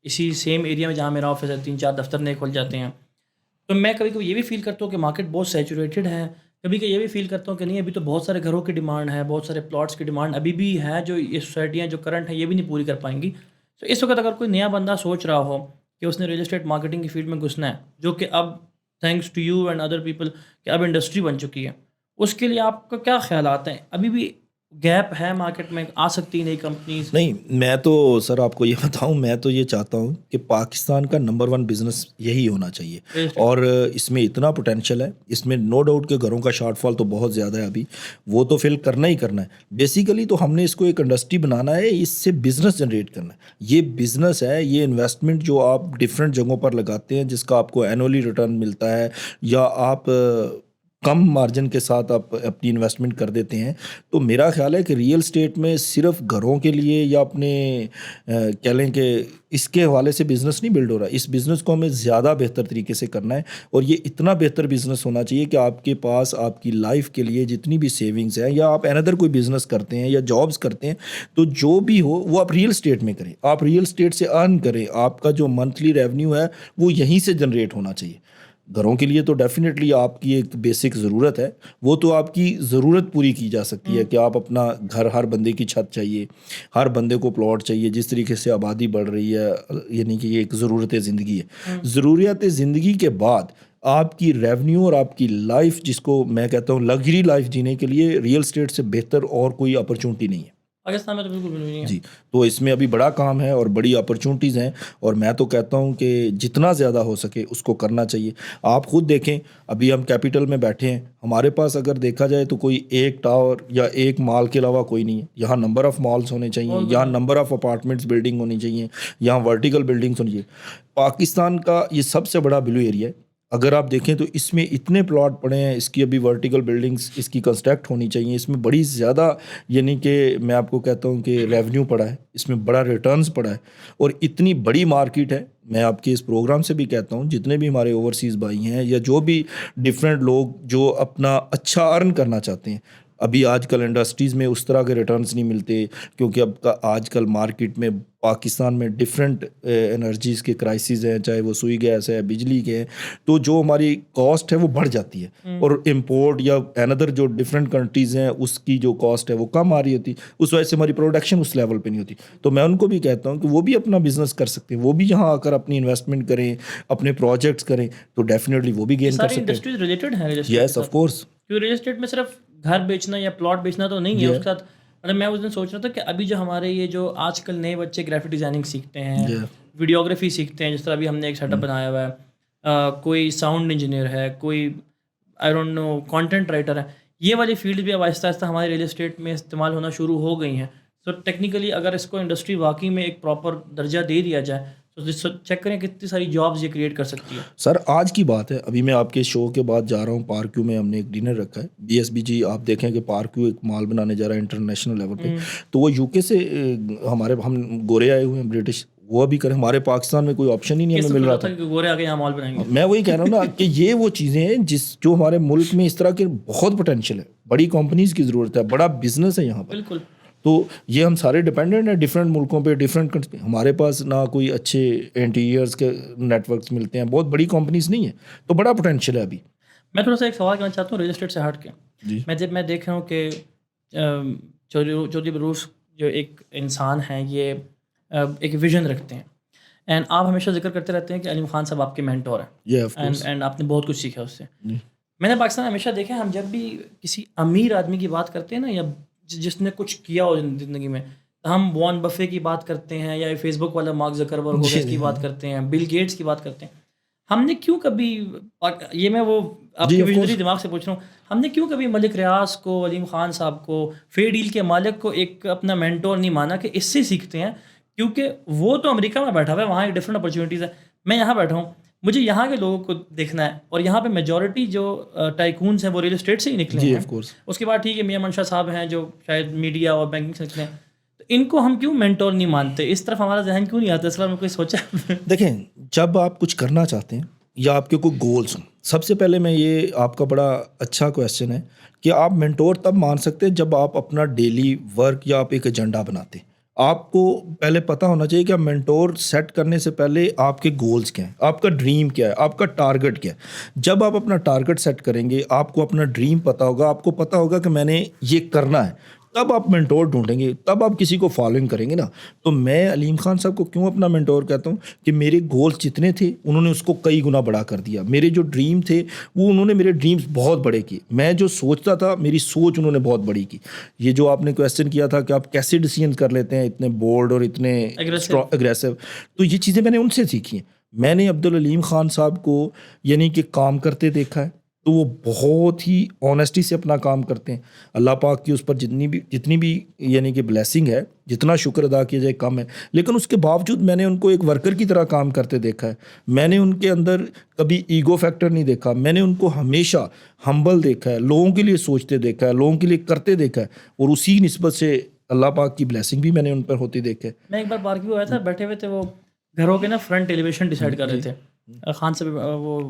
اسی سیم ایریا میں جہاں میرا آفس ہے 3-4 دفتر نئے کھل جاتے ہیں. تو میں کبھی کبھی یہ بھی فیل کرتا ہوں کہ مارکیٹ بہت سیچوریٹڈ ہے. کبھی کہ یہ بھی فیل کرتا ہوں کہ نہیں, ابھی تو بہت سارے گھروں کی ڈیمانڈ ہے, بہت سارے پلاٹس کی ڈیمانڈ ابھی بھی ہے, جو یہ سوسائٹیاں جو کرنٹ ہیں یہ بھی نہیں پوری کر پائیں گی. تو اس وقت اگر کوئی نیا بندہ سوچ رہا ہو کہ اس نے ریل اسٹیٹ مارکیٹنگ کی فیلڈ میں گھسنا ہے, جو کہ اب thanks to you and other people کہ اب انڈسٹری بن چکی ہے, اس کے لیے آپ کا کیا خیالات ہیں؟ ابھی بھی گیپ ہے مارکیٹ میں، آ سکتی نئی کمپنیز؟ نہیں، میں تو سر آپ کو یہ بتاؤں، میں تو یہ چاہتا ہوں کہ پاکستان کا نمبر 1 بزنس یہی ہونا چاہیے، اور اس میں اتنا پوٹینشیل ہے، اس میں نو ڈاؤٹ کہ گھروں کا شارٹ فال تو بہت زیادہ ہے ابھی، وہ تو فل کرنا ہی کرنا ہے۔ بیسیکلی تو ہم نے اس کو ایک انڈسٹری بنانا ہے، اس سے بزنس جنریٹ کرنا ہے۔ یہ بزنس ہے، یہ انویسٹمنٹ جو آپ ڈفرینٹ جگہوں پر لگاتے ہیں، جس کا آپ کو اینولی ریٹرن ملتا ہے، یا آپ کم مارجن کے ساتھ آپ اپنی انویسٹمنٹ کر دیتے ہیں، تو میرا خیال ہے کہ ریئل اسٹیٹ میں صرف گھروں کے لیے یا اپنے کہہ لیں کہ اس کے حوالے سے بزنس نہیں بلڈ ہو رہا۔ اس بزنس کو ہمیں زیادہ بہتر طریقے سے کرنا ہے، اور یہ اتنا بہتر بزنس ہونا چاہیے کہ آپ کے پاس آپ کی لائف کے لیے جتنی بھی سیونگز ہیں، یا آپ اندر کوئی بزنس کرتے ہیں یا جابس کرتے ہیں، تو جو بھی ہو وہ آپ ریئل اسٹیٹ میں کریں، آپ ریئل اسٹیٹ سے ارن کریں، آپ کا جو منتھلی ریونیو ہے وہ یہیں سے جنریٹ ہونا چاہیے۔ گھروں کے لیے تو ڈیفینیٹلی آپ کی ایک بیسک ضرورت ہے، وہ تو آپ کی ضرورت پوری کی جا سکتی ہے کہ آپ اپنا گھر، ہر بندے کی چھت چاہیے، ہر بندے کو پلاٹ چاہیے، جس طریقے سے آبادی بڑھ رہی ہے، یعنی کہ یہ ایک ضرورت زندگی ہے۔ ضروریات زندگی کے بعد آپ کی ریونیو اور آپ کی لائف، جس کو میں کہتا ہوں لگژری لائف جینے کے لیے، ریئل اسٹیٹ سے بہتر اور کوئی اپرچونٹی نہیں ہے پاکستان میں تو بالکل بھی نہیں ہے۔ جی۔ تو اس میں ابھی بڑا کام ہے اور بڑی اپرچونٹیز ہیں، اور میں تو کہتا ہوں کہ جتنا زیادہ ہو سکے اس کو کرنا چاہیے۔ آپ خود دیکھیں، ابھی ہم کیپٹل میں بیٹھے ہیں، ہمارے پاس اگر دیکھا جائے تو کوئی ایک ٹاور یا ایک مال کے علاوہ کوئی نہیں ہے۔ یہاں نمبر آف مالس ہونے چاہیے، یہاں نمبر آف اپارٹمنٹس بلڈنگ ہونی چاہیے، یہاں ورٹیکل بلڈنگس ہونی چاہیے۔ پاکستان کا یہ سب سے بڑا بلو ایریا ہے، اگر آپ دیکھیں تو اس میں اتنے پلاٹ پڑے ہیں، اس کی ابھی ورٹیکل بلڈنگس اس کی کنسٹرکٹ ہونی چاہیے، اس میں بڑی زیادہ، یعنی کہ میں آپ کو کہتا ہوں کہ ریونیو پڑا ہے، اس میں بڑا ریٹرنز پڑا ہے، اور اتنی بڑی مارکیٹ ہے۔ میں آپ کے اس پروگرام سے بھی کہتا ہوں، جتنے بھی ہمارے اوورسیز بھائی ہیں یا جو بھی ڈفرینٹ لوگ جو اپنا اچھا ارن کرنا چاہتے ہیں، ابھی آج کل انڈسٹریز میں اس طرح کے ریٹرنز نہیں ملتے، کیونکہ اب کا آج کل مارکیٹ میں پاکستان میں ڈفرینٹ انرجیز کے کرائسز ہیں، چاہے وہ سوئی گیس ہے، بجلی کے ہیں، تو جو ہماری کاسٹ ہے وہ بڑھ جاتی ہے، اور امپورٹ یا اندر جو ڈفرینٹ کنٹریز ہیں اس کی جو کاسٹ ہے وہ کم آ رہی ہوتی، اس وجہ سے ہماری پروڈکشن اس لیول پہ نہیں ہوتی۔ تو میں ان کو بھی کہتا ہوں کہ وہ بھی اپنا بزنس کر سکتے ہیں، وہ بھی یہاں آ کر اپنی انویسٹمنٹ کریں، اپنے پروجیکٹس کریں، تو ڈیفینیٹلی وہ بھی گین کر سکتے ہیں۔ انڈسٹریز ریلیٹڈ ہیں real estate, yes of course, کیونکہ ریئل اسٹیٹ میں صرف گھر بیچنا یا پلاٹ بیچنا تو نہیں ہے، اس کے ساتھ مطلب میں اس دن سوچ رہا تھا کہ ابھی جو ہمارے یہ جو آج کل نئے بچے گرافک ڈیزائننگ سیکھتے ہیں، ویڈیوگرافی سیکھتے ہیں، جس طرح ابھی ہم نے ایک سیٹ اپ بنایا ہوا ہے، کوئی ساؤنڈ انجینئر ہے، کوئی I don't know content writer ہے، یہ والی فیلڈ بھی اب آہستہ آہستہ ہمارے ریئل اسٹیٹ میں استعمال ہونا شروع ہو گئی ہیں۔ سو ٹیکنیکلی اگر اس کو انڈسٹری واقعی میں ایک پراپر درجہ دے دیا جائے تو چیک کریں کتنی ساری جابز یہ کریٹ کر سکتی ہے۔ سر آج کی بات ہے، ابھی میں آپ کے شو کے بعد جا رہا ہوں پارک کیو میں، ہم نے ایک ڈنر رکھا ہے BSBG، آپ دیکھیں کہ پارک کیو ایک مال بنانے جا رہا ہے انٹرنیشنل لیول پہ، تو وہ UK سے ہم گورے آئے ہوئے ہیں، برٹش، وہ بھی کریں، ہمارے پاکستان میں کوئی آپشن ہی نہیں ہمیں مل رہا تھا۔ گورے آگے یہاں مال بنائیں گے، میں وہی کہہ رہا ہوں نا کہ یہ وہ چیزیں ہیں جو ہمارے ملک میں اس طرح کے بہت پوٹینشیل ہے، بڑی کمپنیز کی ضرورت ہے، بڑا بزنس ہے یہاں پر۔ بالکل، تو یہ ہم سارے ڈیپینڈنٹ ہیں ڈفرینٹ ملکوں پہ، ڈفرینٹ کنٹری، ہمارے پاس نہ کوئی اچھے انٹیریئرس کے نیٹ ورکس ملتے ہیں، بہت بڑی کمپنیز نہیں ہیں، تو بڑا پوٹینشیل ہے ابھی۔ میں تھوڑا سا ایک سوال کرنا چاہتا ہوں ریئل اسٹیٹ سے ہٹ کے۔ میں دیکھ رہا ہوں کہ چودھری بروس جو ایک انسان ہیں، یہ ایک ویژن رکھتے ہیں، اینڈ آپ ہمیشہ ذکر کرتے رہتے ہیں کہ علیم خان صاحب آپ کے مینٹور ہیں، اینڈ آپ نے بہت کچھ سیکھا اس سے۔ میں نے پاکستان میں ہمیشہ دیکھا، ہم جب بھی کسی امیر آدمی کی بات کرتے ہیں نا، یا جس نے کچھ کیا ہو زندگی میں، ہم وارن بفے کی بات کرتے ہیں، یا فیس بک والا مارک زکربرگ ہو گیا، اس کی بات کرتے ہیں، بل گیٹس کی بات کرتے ہیں۔ ہم نے کیوں کبھی، یہ میں وہ آپ کے ویژنری دماغ سے پوچھ رہا ہوں، ہم نے کیوں کبھی ملک ریاض کو، علیم خان صاحب کو، فے ڈیل کے مالک کو ایک اپنا مینٹور نہیں مانا کہ اس سے سیکھتے ہیں؟ کیونکہ وہ تو امریکہ میں بیٹھا ہوا ہے، وہاں ایک ڈفرینٹ اپرچونیٹیز ہے، میں یہاں بیٹھا ہوں، مجھے یہاں کے لوگوں کو دیکھنا ہے، اور یہاں پہ میجورٹی جو ٹائکونس ہیں وہ ریئل اسٹیٹ سے ہی نکلے ہیں۔ اس کے بعد ٹھیک ہے میاں منشا صاحب ہیں جو شاید میڈیا اور بینکنگ سے نکلے ہیں، تو ان کو ہم کیوں مینٹور نہیں مانتے؟ اس طرف ہمارا ذہن کیوں نہیں آتا؟ اس بار میں کوئی سوچا؟ دیکھیں، جب آپ کچھ کرنا چاہتے ہیں یا آپ کے کوئی گولس ہوں، سب سے پہلے میں یہ آپ کا بڑا اچھا کویسچن ہے کہ آپ مینٹور تب مان سکتے ہیں جب آپ اپنا ڈیلی ورک یا آپ ایک ایجنڈا بناتے ہیں۔ آپ کو پہلے پتہ ہونا چاہیے کہ آپ مینٹور سیٹ کرنے سے پہلے آپ کے گولز کیا ہیں، آپ کا ڈریم کیا ہے، آپ کا ٹارگٹ کیا ہے۔ جب آپ اپنا ٹارگٹ سیٹ کریں گے، آپ کو اپنا ڈریم پتہ ہوگا، آپ کو پتہ ہوگا کہ میں نے یہ کرنا ہے، تب آپ مینٹور ڈھونڈیں گے, تب آپ کسی کو فالوئنگ کریں گے نا. تو میں علیم خان صاحب کو کیوں اپنا مینٹور کہتا ہوں کہ میرے گولز جتنے تھے انہوں نے اس کو کئی گنا بڑا کر دیا. میرے جو ڈریم تھے وہ انہوں نے میرے ڈریمز بہت بڑے کیے. میں جو سوچتا تھا میری سوچ انہوں نے بہت بڑی کی. یہ جو آپ نے کویسچن کیا تھا کہ آپ کیسے ڈیسیژن کر لیتے ہیں اتنے بولڈ اور اتنے اگریسو, تو یہ چیزیں میں نے ان سے سیکھی ہیں. میں نے عبدالعلیم خان صاحب کو یعنی کہ کام کرتے دیکھا ہے, تو وہ بہت ہی آنیسٹی سے اپنا کام کرتے ہیں. اللہ پاک کی اس پر جتنی بھی یعنی کہ بلیسنگ ہے, جتنا شکر ادا کیا جائے کم ہے, لیکن اس کے باوجود میں نے ان کو ایک ورکر کی طرح کام کرتے دیکھا ہے. میں نے ان کے اندر کبھی ایگو فیکٹر نہیں دیکھا. میں نے ان کو ہمیشہ ہمبل دیکھا ہے, لوگوں کے لیے سوچتے دیکھا ہے, لوگوں کے لیے کرتے دیکھا ہے, اور اسی نسبت سے اللہ پاک کی بلیسنگ بھی میں نے ان پر ہوتی دیکھا ہے. میں ایک بار باربیکیو آیا تھا, بیٹھے ہوئے تھے, وہ گھروں کے نا فرنٹ ایلیویشن ڈیسائیڈ کر رہے تھے. خان صاحب وہ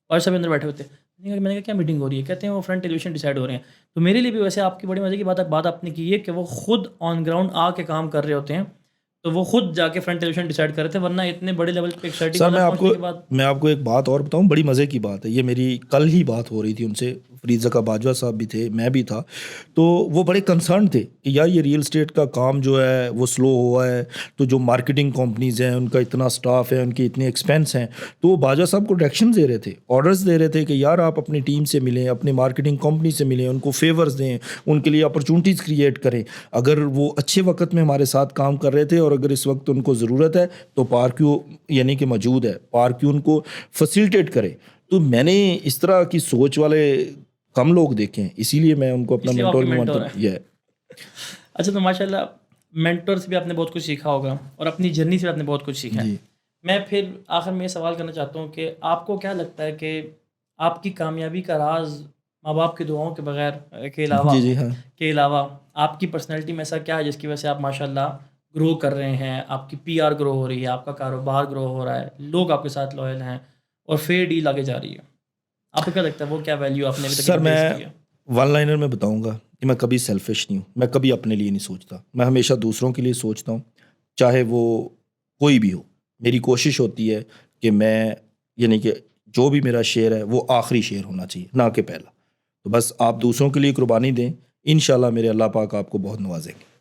اور سب اندر بیٹھے ہوئے تھے. میں نے کہا کیا میٹنگ ہو رہی ہے؟ کہتے ہیں وہ فرنٹ ایلیویشن ڈیسائیڈ ہو رہے ہیں. تو میرے لیے بھی ویسے آپ کی بڑی مزے کی بات آپ نے کی ہے کہ وہ خود آن گراؤنڈ آ کے کام کر رہے ہوتے ہیں, تو وہ خود جا کے فرنٹ ایلیویشن ڈیسائیڈ کر رہے تھے, ورنہ اتنے بڑے لیول پہ ایکسائٹنگ. سر میں آپ کو ایک بات اور بتاؤں, بڑی مزے کی بات ہے. یہ میری کل ہی بات ہو رہی تھی ان سے, فرید زکا باجوہ صاحب بھی تھے, میں بھی تھا. تو وہ بڑے کنسرن تھے کہ یار یہ ریئل اسٹیٹ کا کام جو ہے وہ سلو ہوا ہے, تو جو مارکیٹنگ کمپنیز ہیں ان کا اتنا سٹاف ہے, ان کی اتنے ایکسپینس ہیں. تو وہ باجوہ صاحب کو ڈائریکشن دے رہے تھے, آرڈرز دے رہے تھے کہ یار آپ اپنی ٹیم سے ملیں, اپنی مارکیٹنگ کمپنی سے ملیں, ان کو فیورز دیں, ان کے لیے اپرچونیٹیز کریٹ کریں. اگر وہ اچھے وقت میں ہمارے ساتھ کام کر رہے تھے اور اگر اس وقت ان کو ضرورت ہے تو پارکیو یعنی کہ موجود ہے, پارکیو ان کو فیسیلیٹیٹ کرے. تو میں نے اس طرح کی سوچ والے کم لوگ دیکھیں, اسی لیے میں ان کو اپنا مینٹور بھی مانتا ہوں. اچھا, تو ماشاء اللہ مینٹور سے بھی آپ نے بہت کچھ سیکھا ہوگا اور اپنی جرنی سے بھی آپ نے بہت کچھ سیکھا ہے. میں پھر آخر میں یہ سوال کرنا چاہتا ہوں کہ آپ کو کیا لگتا ہے کہ آپ کی کامیابی کا راز ماں باپ کی دعاؤں کے بغیر کے علاوہ آپ کی پرسنالٹی میں ایسا کیا ہے جس کی وجہ سے آپ ماشاء اللہ گرو کر رہے ہیں, آپ کی پی آر گرو ہو رہی ہے, آپ کا کاروبار گرو ہو رہا ہے, لوگ آپ کے ساتھ لوئل ہیں اور فیئر ڈیل آگے جا رہی ہے؟ آپ کو کیا لگتا ہے وہ کیا ویلیو آپ نے ابھی تک سر میں ون لائنر میں بتاؤں گا کہ میں کبھی سیلفش نہیں ہوں, میں کبھی اپنے لیے نہیں سوچتا, میں ہمیشہ دوسروں کے لیے سوچتا ہوں, چاہے وہ کوئی بھی ہو. میری کوشش ہوتی ہے کہ میں یعنی کہ جو بھی میرا شیئر ہے وہ آخری شیئر ہونا چاہیے, نہ کہ پہلا. تو بس آپ دوسروں کے لیے قربانی دیں, انشاءاللہ میرے اللہ پاک آپ کو بہت نوازیں گے.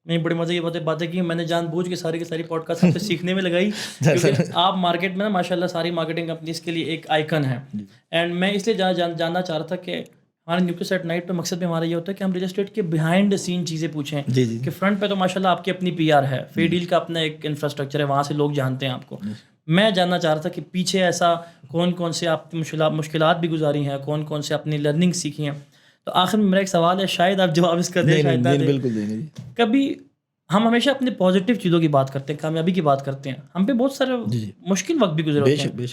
نہیں, بڑی مزے کی باتیں کی. میں نے جان بوجھ کے ساری کی ساری پوڈ کاسٹ آپ سے سیکھنے میں لگائی, کیونکہ آپ مارکیٹ میں نا ماشاء اللہ ساری مارکیٹنگ کمپنیز کے لیے ایک آئیکن ہے. اینڈ میں اس لیے جاننا چاہ رہا تھا کہ ہمارے نیوکلیس ایٹ نائٹ پہ مقصد بھی ہمارا یہ ہوتا ہے کہ ہم ریل اسٹیٹ کے بیہائنڈ دا سین چیزیں پوچھیں. کہ فرنٹ پہ تو ماشاء اللہ آپ کی اپنی پی آر ہے, فی ڈیل کا اپنا ایک انفراسٹرکچر ہے, وہاں سے لوگ جانتے ہیں آپ کو. میں جاننا چاہ رہا تھا کہ پیچھے ایسا کون سے آپ مشکلات بھی گزاری ہیں, کون سے اپنی لرننگ سیکھی ہیں. تو آخر میں میرا ایک سوال ہے, شاید آپ جواب اس کا دیں, شاید نہ دیں. کبھی ہم ہمیشہ اپنے پازیٹیو چیزوں کی بات کرتے ہیں, کامیابی کی بات کرتے ہیں, ہم پہ بہت سارے مشکل وقت بھی گزرے ہوتے ہیں.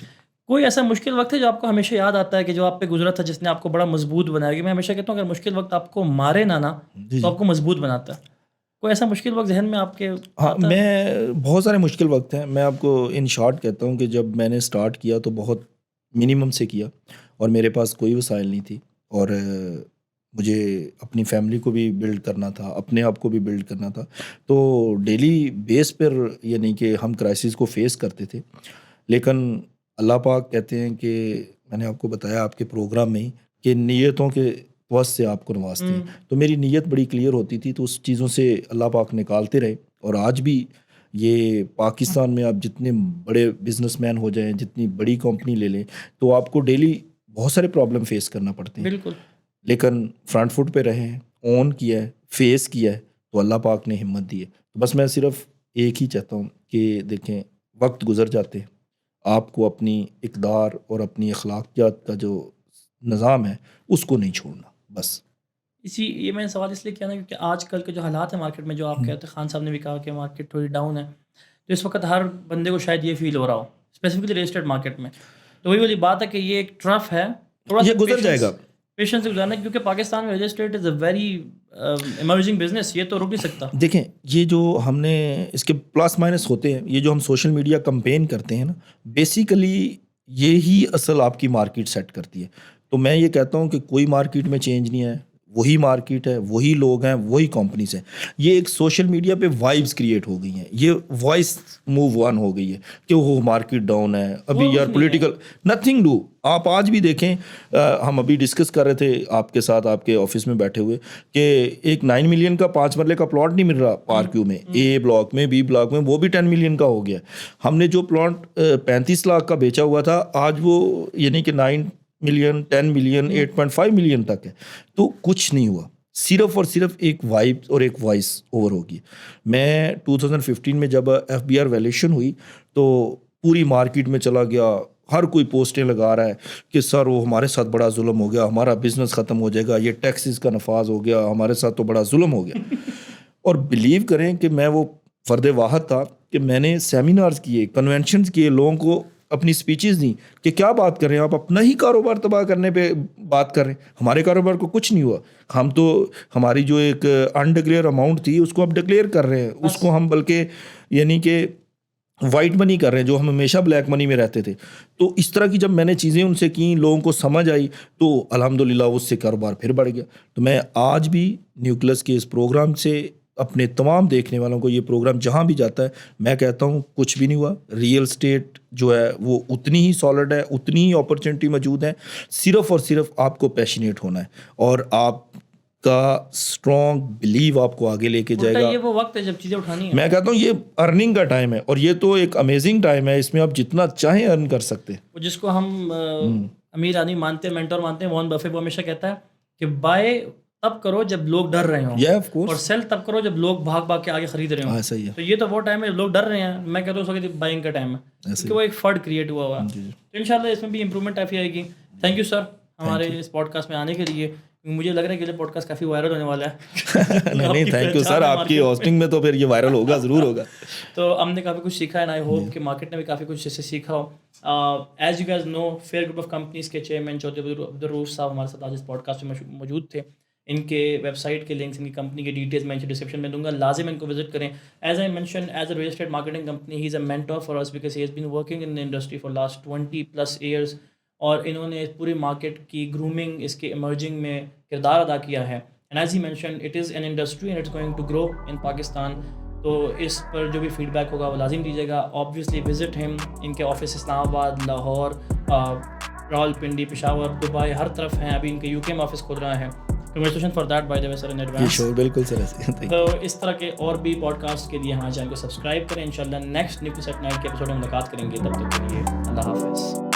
کوئی ایسا مشکل وقت ہے جو آپ کو ہمیشہ یاد آتا ہے کہ جو آپ پہ گزرا تھا, جس نے آپ کو بڑا مضبوط بنایا؟ کہ میں ہمیشہ کہتا ہوں اگر مشکل وقت آپ کو مارے نہ تو آپ کو مضبوط بناتا ہے. کوئی ایسا مشکل وقت ذہن میں آپ کے؟ ہاں, میں بہت سارے مشکل وقت ہیں. میں آپ کو ان شارٹ کہتا ہوں کہ جب میں نے اسٹارٹ کیا تو بہت منیمم سے کیا, اور میرے پاس کوئی وسائل نہیں تھی, اور مجھے اپنی فیملی کو بھی بلڈ کرنا تھا, اپنے آپ کو بھی بلڈ کرنا تھا. تو ڈیلی بیس پر یعنی کہ ہم کرائسس کو فیس کرتے تھے. لیکن اللہ پاک کہتے ہیں کہ میں نے آپ کو بتایا آپ کے پروگرام میں ہی کہ نیتوں کے واسطے سے آپ کو نوازتے ہیں. تو میری نیت بڑی کلیئر ہوتی تھی, تو اس چیزوں سے اللہ پاک نکالتے رہے. اور آج بھی یہ پاکستان میں آپ جتنے بڑے بزنس مین ہو جائیں, جتنی بڑی کمپنی لے لیں, تو آپ کو ڈیلی بہت سارے پرابلم فیس کرنا پڑتے ہیں. بالکل. لیکن فرنٹ فٹ پہ رہے ہیں, اون کیا ہے, فیس کیا ہے, تو اللہ پاک نے ہمت دی ہے. تو بس میں صرف ایک ہی چاہتا ہوں کہ دیکھیں وقت گزر جاتے ہیں, آپ کو اپنی اقدار اور اپنی اخلاقیات کا جو نظام ہے اس کو نہیں چھوڑنا. بس یہ میں نے سوال اس لیے کیا نا کیونکہ آج کل کے جو حالات ہیں مارکیٹ میں, جو آپ کہتے ہیں, خان صاحب نے بھی کہا کہ مارکیٹ تھوڑی ڈاؤن ہے, تو اس وقت ہر بندے کو شاید یہ فیل ہو رہا ہو, اسپیسیفکلی ریل اسٹیٹ مارکیٹ میں. تو وہی والی بات ہے کہ یہ ایک ٹرف ہے, تھوڑا یہ گزر جائے گا, پیشنس سے گزارنا, کیونکہ پاکستان میں real state is a very emerging business, یہ تو رک نہیں سکتا. دیکھیں یہ جو ہم نے اس کے پلس مائنس ہوتے ہیں, یہ جو ہم سوشل میڈیا کمپین کرتے ہیں نا, بیسیکلی یہی اصل آپ کی مارکیٹ سیٹ کرتی ہے. تو میں یہ کہتا ہوں کہ کوئی مارکیٹ میں چینج نہیں ہے, وہی مارکیٹ ہے, وہی لوگ ہیں, وہی کمپنیز ہیں. یہ ایک سوشل میڈیا پہ وائبس کریٹ ہو گئی ہیں, یہ وائس موو آن ہو گئی ہے کہ وہ مارکیٹ ڈاؤن ہے ابھی یار, پولیٹیکل نتھنگ ڈو. آپ آج بھی دیکھیں, ہم ابھی ڈسکس کر رہے تھے آپ کے ساتھ, آپ کے آفس میں بیٹھے ہوئے, کہ ایک 9 ملین کا 5 مرلے کا پلاٹ نہیں مل رہا پارک کیو میں, اے بلاک میں, بی بلاک میں, وہ بھی 10 ملین کا ہو گیا. ہم نے جو پلاٹ 35 لاکھ کا بیچا ہوا تھا, آج وہ یعنی کہ 9 ملین, 10 ملین, 8.5 ملین تک ہے. تو کچھ نہیں ہوا, صرف اور صرف ایک وائب اور ایک وائس اوور ہوگی. میں 2015 میں جب FBR ویلیویشن ہوئی تو پوری مارکیٹ میں چلا گیا, ہر کوئی پوسٹیں لگا رہا ہے کہ سر وہ ہمارے ساتھ بڑا ظلم ہو گیا, ہمارا بزنس ختم ہو جائے گا, یہ ٹیکسز کا نفاذ ہو گیا, ہمارے ساتھ تو بڑا ظلم ہو گیا. اور بلیو کریں کہ میں وہ فرد واحد تھا کہ میں نے سیمینارز کیے, کنونشنز کیے, لوگوں کو اپنی سپیچز دیں کہ کیا بات کر رہے ہیں آپ, اپنا ہی کاروبار تباہ کرنے پہ بات کر رہے ہیں, ہمارے کاروبار کو کچھ نہیں ہوا. ہم تو ہماری جو ایک انڈکلیئر اماؤنٹ تھی اس کو اب ڈکلیئر کر رہے ہیں, اس کو ہم بلکہ یعنی کہ وائٹ منی کر رہے ہیں, جو ہم ہمیشہ بلیک منی میں رہتے تھے. تو اس طرح کی جب میں نے چیزیں ان سے کیں, لوگوں کو سمجھ آئی, تو الحمدللہ اس سے کاروبار پھر بڑھ گیا. تو میں آج بھی نیوکلس کے اس پروگرام سے اپنے تمام دیکھنے والوں کو, یہ پروگرام جہاں بھی جاتا ہے میں کہتا ہوں کچھ بھی نہیں ہوا. ریئل اسٹیٹ جو ہے وہ اتنی ہی سالڈ ہے, اتنی ہی اپرچونٹی موجود ہے, صرف اور صرف آپ کو پیشنیٹ ہونا ہے, اور آپ کا اسٹرانگ بلیو آپ کو آگے لے کے جائے گا. یہ وہ وقت ہے جب چیزیں اٹھانی ہے. میں کہتا ہوں یہ ارننگ کا ٹائم ہے, اور یہ تو ایک امیزنگ ٹائم ہے, اس میں آپ جتنا چاہیں ارن کر سکتے ہیں. جس کو ہم امیر آدمی مانتے ہیں, مینٹور مانتے ہیں, وارن بفیٹ وہ ہمیشہ کہتا ہے کہ بائے تب کرو جب لوگ ڈر رہے ہوں, اور سیل تب کرو جب لوگ بھاگ بھاگ کے آگے خرید رہے ہوں. صحیح ہے. تو یہ تو وہ ٹائم ہے جب لوگ ڈر رہے ہیں. میں کہتا ہوں اس وقت بائنگ کا ٹائم ہے, کیونکہ وہ ایک فرڈ کریٹ ہوا ہوا. تو انشاءاللہ اس میں بھی امپرومنٹ کافی آئے گی. تھینک یو سر ہمارے اس پوڈ کاسٹ میں آنے کے لیے. مجھے لگ رہا ہے کہ یہ پوڈ کاسٹ کافی وائرل ہونے والا ہے. نہیں, تھینک یو سر, آپ کی ہوسٹنگ میں تو پھر یہ وائرل ہوگا, ضرور ہوگا. تو ہم نے کافی کچھ سیکھا ہے, آئی ہوپ کہ مارکیٹ نے بھی کافی کچھ اس سے سیکھا ہو. As you guys know, Fair group of Companies کے چیئرمین چودھری عبدالرؤف صاحب ہمارے ساتھ آج اس پوڈ کاسٹ میں موجود تھے. ان کے ویب سائٹ کے لنکس, ان کی کمپنی کے ڈیٹیلز میں ڈسکرپشن میں دوں گا, لازم ان کو وزٹ کریں. As I mention, as a real estate marketing company he is a mentor for us, because he has been working in the industry for last 20+ years, اور انہوں نے پوری مارکیٹ کی گرومنگ, اس کے ایمرجنگ میں کردار ادا کیا ہے. And as he mentioned, it is an industry and it's going to grow in Pakistan. تو اس پر جو بھی فیڈ بیک ہوگا وہ لازم دیجیے گا. آبویسلی وزٹ ہم, ان کے آفس اسلام آباد, لاہور, راولپنڈی, پشاور, دبئی, ہر طرف ہیں. ابھی ان کے UK میں آفس کھول رہا ہے. Congratulations for that, by the way, sir, in advance. Sure, بالکل سر. تو اس طرح کے اور بھی پوڈ کاسٹ کے لیے ہمارے چینل کو سبسکرائب کریں. انشاءاللہ نیکسٹ نیوکلس ایٹ نائٹ کے ایپیسوڈ میں ملاقات کریں گے. تب تک کے لیے اللہ حافظ.